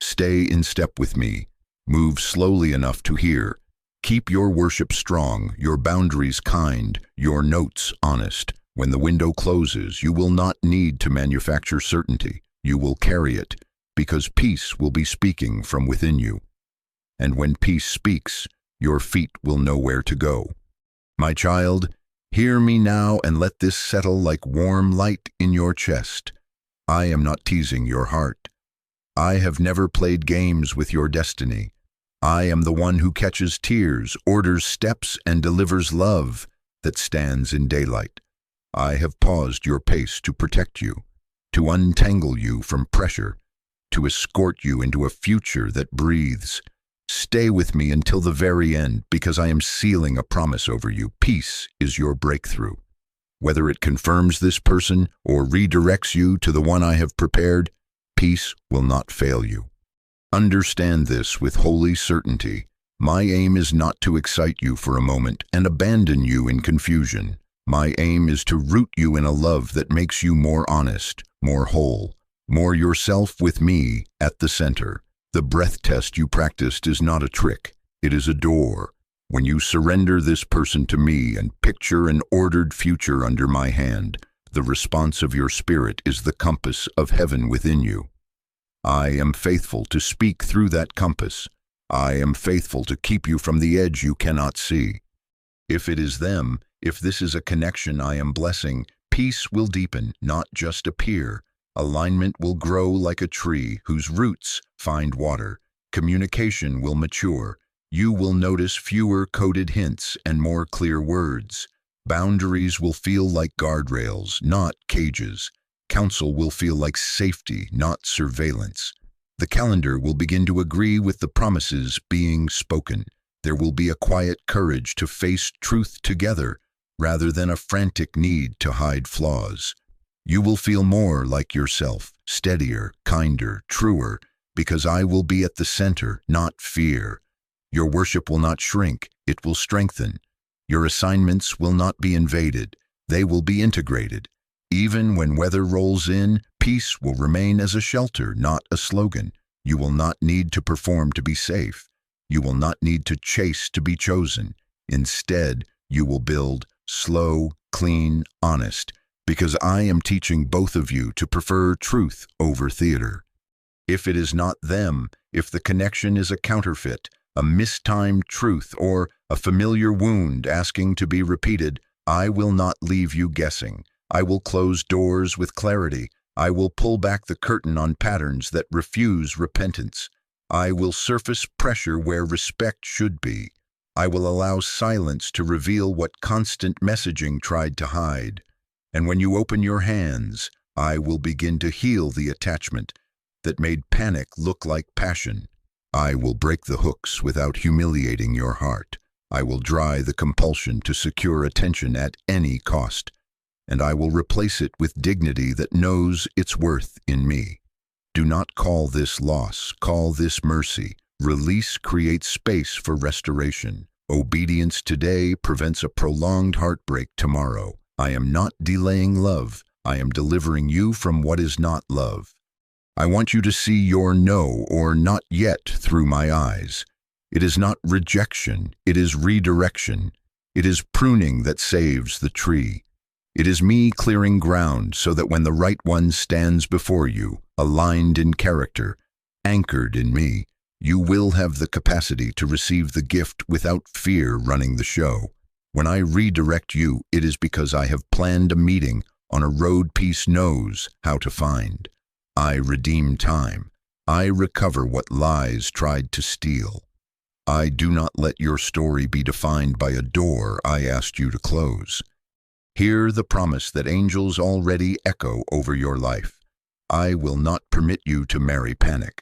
Stay in step with me. Move slowly enough to hear. Keep your worship strong, your boundaries kind, your notes honest. When the window closes, you will not need to manufacture certainty. You will carry it, because peace will be speaking from within you. And when peace speaks, your feet will know where to go. My child, hear me now and let this settle like warm light in your chest. I am not teasing your heart. I have never played games with your destiny. I am the one who catches tears, orders steps, and delivers love that stands in daylight. I have paused your pace to protect you, to untangle you from pressure, to escort you into a future that breathes. Stay with me until the very end, because I am sealing a promise over you. Peace is your breakthrough. Whether it confirms this person or redirects you to the one I have prepared, peace will not fail you. Understand this with holy certainty. My aim is not to excite you for a moment and abandon you in confusion. My aim is to root you in a love that makes you more honest, more whole, more yourself with me at the center. The breath test you practiced is not a trick. It is a door. When you surrender this person to me and picture an ordered future under my hand, the response of your spirit is the compass of heaven within you. I am faithful to speak through that compass. I am faithful to keep you from the edge you cannot see. If it is them, if this is a connection I am blessing, peace will deepen, not just appear. Alignment will grow like a tree whose roots find water. Communication will mature. You will notice fewer coded hints and more clear words. Boundaries will feel like guardrails, not cages. Counsel will feel like safety, not surveillance. The calendar will begin to agree with the promises being spoken. There will be a quiet courage to face truth together, rather than a frantic need to hide flaws. You will feel more like yourself, steadier, kinder, truer, because I will be at the center, not fear. Your worship will not shrink, it will strengthen. Your assignments will not be invaded, they will be integrated. Even when weather rolls in, peace will remain as a shelter, not a slogan. You will not need to perform to be safe. You will not need to chase to be chosen. Instead, you will build slow, clean, honest, because I am teaching both of you to prefer truth over theater. If it is not them, if the connection is a counterfeit, a mistimed truth, or a familiar wound asking to be repeated, I will not leave you guessing. I will close doors with clarity. I will pull back the curtain on patterns that refuse repentance. I will surface pressure where respect should be. I will allow silence to reveal what constant messaging tried to hide. And when you open your hands, I will begin to heal the attachment that made panic look like passion. I will break the hooks without humiliating your heart. I will dry the compulsion to secure attention at any cost. And I will replace it with dignity that knows its worth in me. Do not call this loss, call this mercy. Release creates space for restoration. Obedience today prevents a prolonged heartbreak tomorrow. I am not delaying love. I am delivering you from what is not love. I want you to see your no or not yet through my eyes. It is not rejection, it is redirection. It is pruning that saves the tree. It is me clearing ground so that when the right one stands before you, aligned in character, anchored in me, you will have the capacity to receive the gift without fear running the show. When I redirect you, it is because I have planned a meeting on a road peace knows how to find. I redeem time. I recover what lies tried to steal. I do not let your story be defined by a door I asked you to close. Hear the promise that angels already echo over your life. I will not permit you to marry panic.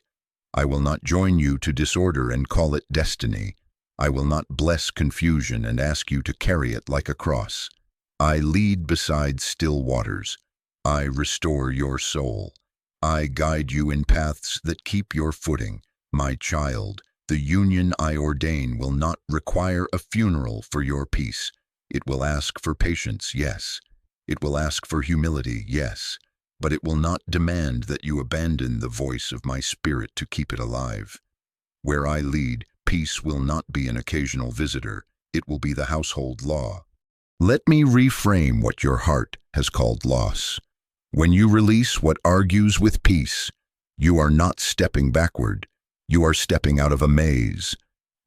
I will not join you to disorder and call it destiny. I will not bless confusion and ask you to carry it like a cross. I lead beside still waters. I restore your soul. I guide you in paths that keep your footing. My child, the union I ordain will not require a funeral for your peace. It will ask for patience, yes. It will ask for humility, yes. But it will not demand that you abandon the voice of my spirit to keep it alive. Where I lead, peace will not be an occasional visitor. It will be the household law. Let me reframe what your heart has called loss. When you release what argues with peace, you are not stepping backward. You are stepping out of a maze.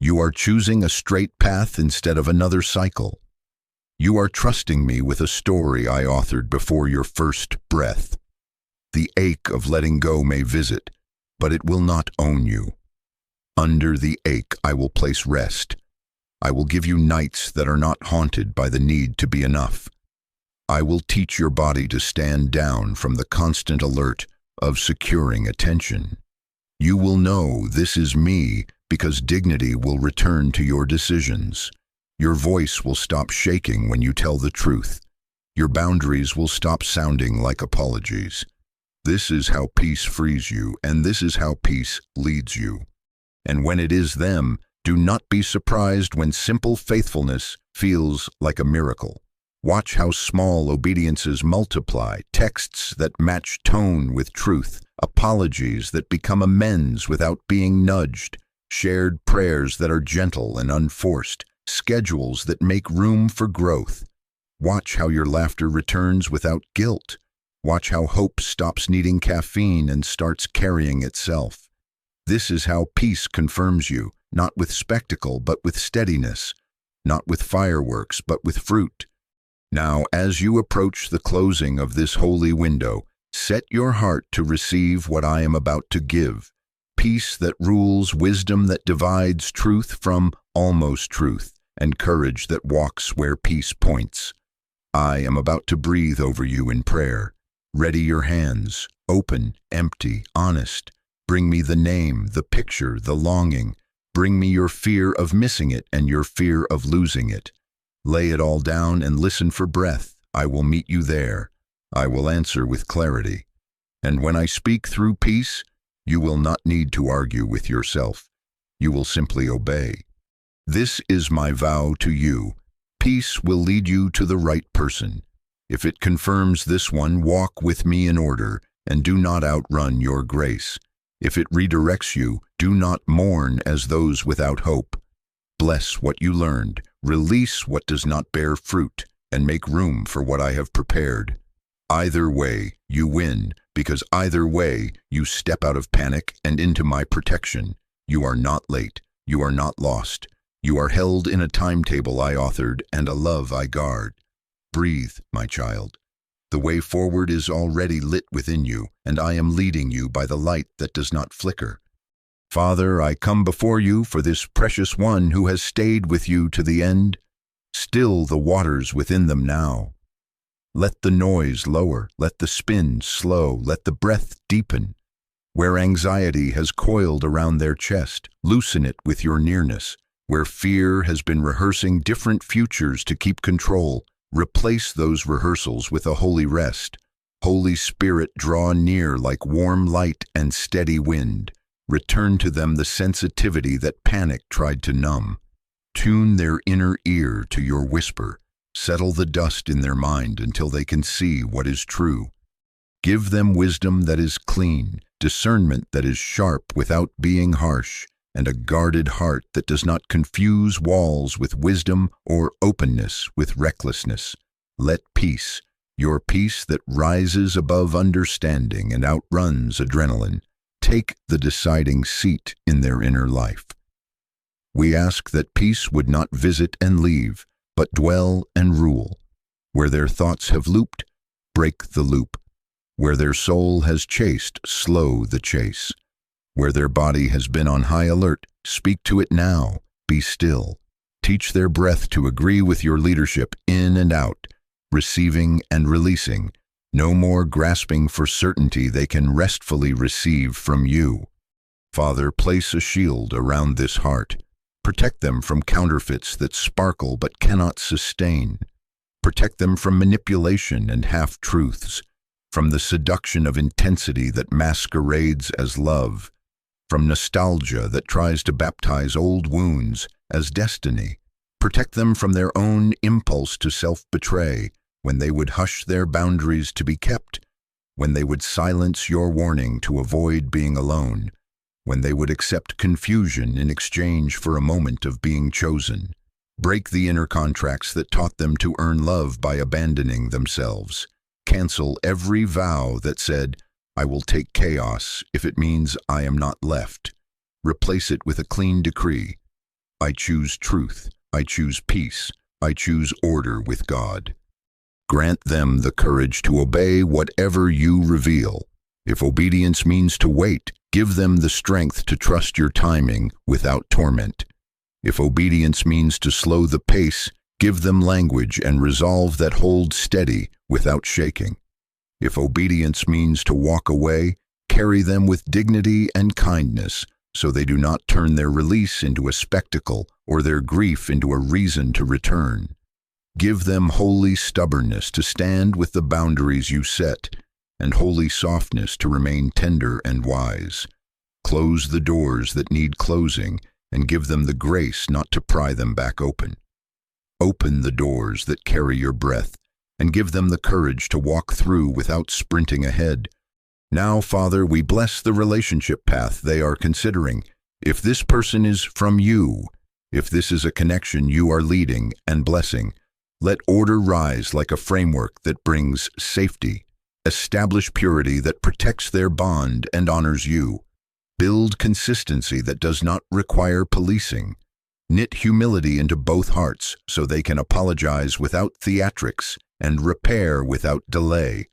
You are choosing a straight path instead of another cycle. You are trusting me with a story I authored before your first breath. The ache of letting go may visit, but it will not own you. Under the ache, I will place rest. I will give you nights that are not haunted by the need to be enough. I will teach your body to stand down from the constant alert of securing attention. You will know this is me because dignity will return to your decisions. Your voice will stop shaking when you tell the truth. Your boundaries will stop sounding like apologies. This is how peace frees you, and this is how peace leads you. And when it is them, do not be surprised when simple faithfulness feels like a miracle. Watch how small obediences multiply, texts that match tone with truth, apologies that become amends without being nudged, shared prayers that are gentle and unforced, schedules that make room for growth. Watch how your laughter returns without guilt. Watch how hope stops needing caffeine and starts carrying itself. This is how peace confirms you, not with spectacle but with steadiness, not with fireworks but with fruit. Now, as you approach the closing of this holy window, set your heart to receive what I am about to give. Peace that rules, wisdom that divides truth from almost truth, and courage that walks where peace points. I am about to breathe over you in prayer. Ready your hands, open, empty, honest. Bring me the name, the picture, the longing. Bring me your fear of missing it and your fear of losing it. Lay it all down and listen for breath. I will meet you there. I will answer with clarity. And when I speak through peace, you will not need to argue with yourself. You will simply obey. This is my vow to you. Peace will lead you to the right person. If it confirms this one, walk with me in order, and do not outrun your grace. If it redirects you, do not mourn as those without hope. Bless what you learned, release what does not bear fruit, and make room for what I have prepared. Either way, you win, because either way, you step out of panic and into my protection. You are not late. You are not lost. You are held in a timetable I authored and a love I guard. Breathe, my child. The way forward is already lit within you, and I am leading you by the light that does not flicker. Father, I come before you for this precious one who has stayed with you to the end. Still the waters within them now. Let the noise lower, let the spin slow, let the breath deepen. Where anxiety has coiled around their chest, loosen it with your nearness. Where fear has been rehearsing different futures to keep control, replace those rehearsals with a holy rest. Holy Spirit, draw near like warm light and steady wind. Return to them the sensitivity that panic tried to numb. Tune their inner ear to your whisper. Settle the dust in their mind until they can see what is true. Give them wisdom that is clean, discernment that is sharp without being harsh, and a guarded heart that does not confuse walls with wisdom or openness with recklessness. Let peace, your peace that rises above understanding and outruns adrenaline, take the deciding seat in their inner life. We ask that peace would not visit and leave, but dwell and rule. Where their thoughts have looped, break the loop. Where their soul has chased, slow the chase. Where their body has been on high alert, speak to it now, be still. Teach their breath to agree with your leadership in and out, receiving and releasing. No more grasping for certainty they can restfully receive from you. Father, place a shield around this heart. Protect them from counterfeits that sparkle but cannot sustain. Protect them from manipulation and half-truths, from the seduction of intensity that masquerades as love, from nostalgia that tries to baptize old wounds as destiny. Protect them from their own impulse to self-betray, when they would hush their boundaries to be kept, when they would silence your warning to avoid being alone, when they would accept confusion in exchange for a moment of being chosen. Break the inner contracts that taught them to earn love by abandoning themselves. Cancel every vow that said, I will take chaos if it means I am not left. Replace it with a clean decree. I choose truth. I choose peace. I choose order with God. Grant them the courage to obey whatever you reveal. If obedience means to wait, give them the strength to trust your timing without torment. If obedience means to slow the pace, give them language and resolve that holds steady without shaking. If obedience means to walk away, carry them with dignity and kindness so they do not turn their release into a spectacle or their grief into a reason to return. Give them holy stubbornness to stand with the boundaries you set, and holy softness to remain tender and wise. Close the doors that need closing, and give them the grace not to pry them back open. Open the doors that carry your breath, and give them the courage to walk through without sprinting ahead. Now, Father, we bless the relationship path they are considering. If this person is from you, if this is a connection you are leading and blessing, let order rise like a framework that brings safety. Establish purity that protects their bond and honors you. Build consistency that does not require policing. Knit humility into both hearts so they can apologize without theatrics and repair without delay.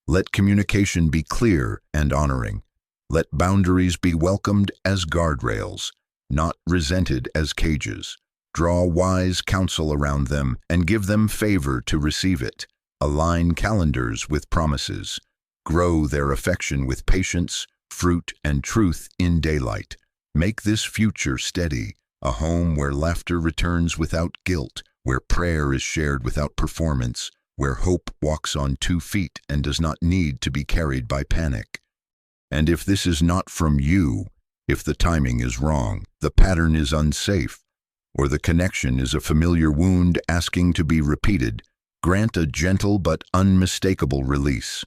Let communication be clear and honoring. Let boundaries be welcomed as guardrails, not resented as cages. Draw wise counsel around them and give them favor to receive it. Align calendars with promises. Grow their affection with patience, fruit, and truth in daylight. Make this future steady, a home where laughter returns without guilt, where prayer is shared without performance, where hope walks on 2 feet and does not need to be carried by panic. And if this is not from you, if the timing is wrong, the pattern is unsafe, or the connection is a familiar wound asking to be repeated, grant a gentle but unmistakable release.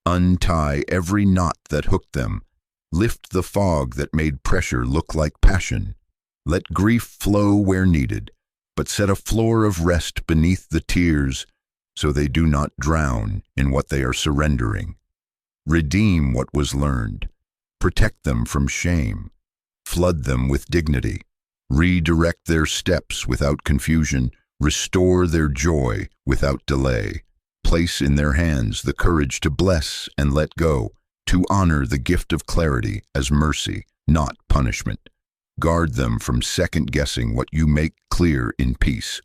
Untie every knot that hooked them. Lift the fog that made pressure look like passion. Let grief flow where needed. but set a floor of rest beneath the tears so they do not drown in what they are surrendering. Redeem what was learned. Protect them from shame. Flood them with dignity. Redirect their steps without confusion. Restore their joy without delay. Place in their hands the courage to bless and let go, to honor the gift of clarity as mercy, not punishment. Guard them from second-guessing what you make clear in peace.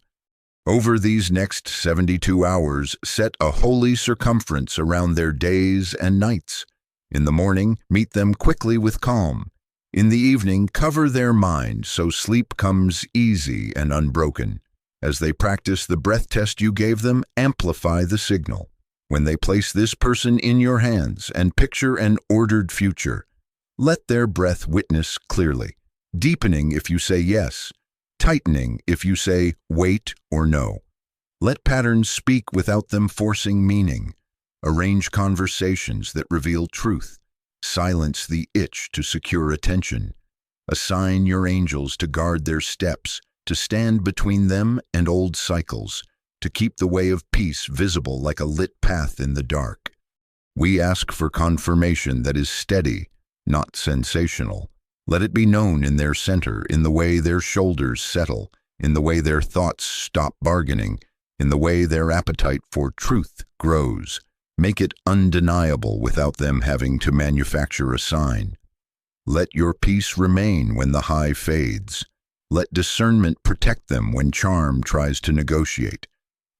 Over these next 72 hours, set a holy circumference around their days and nights. In the morning, meet them quickly with calm. In the evening, cover their mind so sleep comes easy and unbroken. As they practice the breath test you gave them, amplify the signal. When they place this person in your hands and picture an ordered future, let their breath witness clearly, deepening if you say yes, tightening if you say wait or no. Let patterns speak without them forcing meaning. Arrange conversations that reveal truth. Silence the itch to secure attention. Assign your angels to guard their steps, to stand between them and old cycles, to keep the way of peace visible like a lit path in the dark. We ask for confirmation that is steady, not sensational. Let it be known in their center, in the way their shoulders settle, in the way their thoughts stop bargaining, in the way their appetite for truth grows. Make it undeniable without them having to manufacture a sign. Let your peace remain when the high fades. Let discernment protect them when charm tries to negotiate.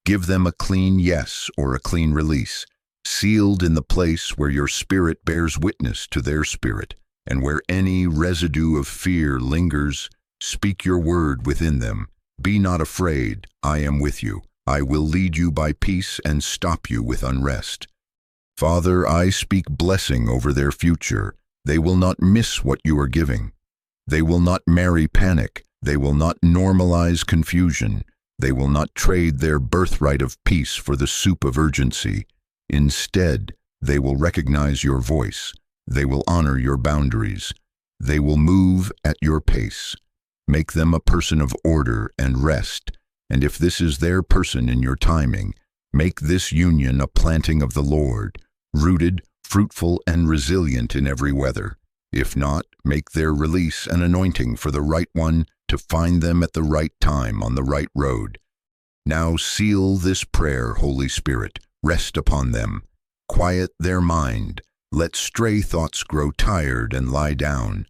Give them a clean yes or a clean release, sealed in the place where your spirit bears witness to their spirit, and where any residue of fear lingers, speak your word within them. Be not afraid, I am with you. I will lead you by peace and stop you with unrest. Father, I speak blessing over their future. They will not miss what you are giving. They will not marry panic. They will not normalize confusion. They will not trade their birthright of peace for the soup of urgency. Instead, they will recognize your voice. They will honor your boundaries. They will move at your pace. Make them a person of order and rest. And if this is their person in your timing, make this union a planting of the Lord, rooted, fruitful, and resilient in every weather. If not, make their release an anointing for the right one to find them at the right time on the right road. Now seal this prayer, Holy Spirit. Rest upon them. Quiet their mind. Let stray thoughts grow tired and lie down.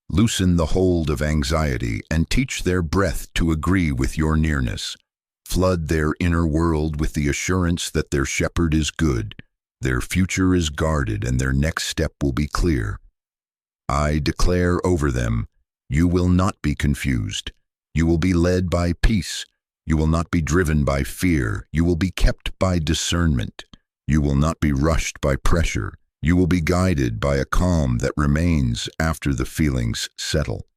Loosen the hold of anxiety and teach their breath to agree with your nearness. Flood their inner world with the assurance that their shepherd is good, their future is guarded, and their next step will be clear. I declare over them, you will not be confused. You will be led by peace. You will not be driven by fear. You will be kept by discernment. You will not be rushed by pressure. You will be guided by a calm that remains after the feelings settle.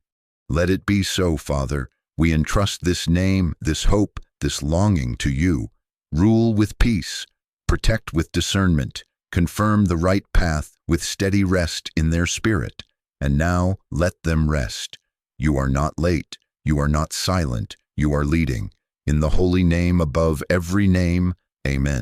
Let it be so, Father. We entrust this name, this hope, this longing to you. Rule with peace. Protect with discernment. Confirm the right path with steady rest in their spirit. And now let them rest. You are not late. You are not silent. You are leading. In the holy name above every name, amen.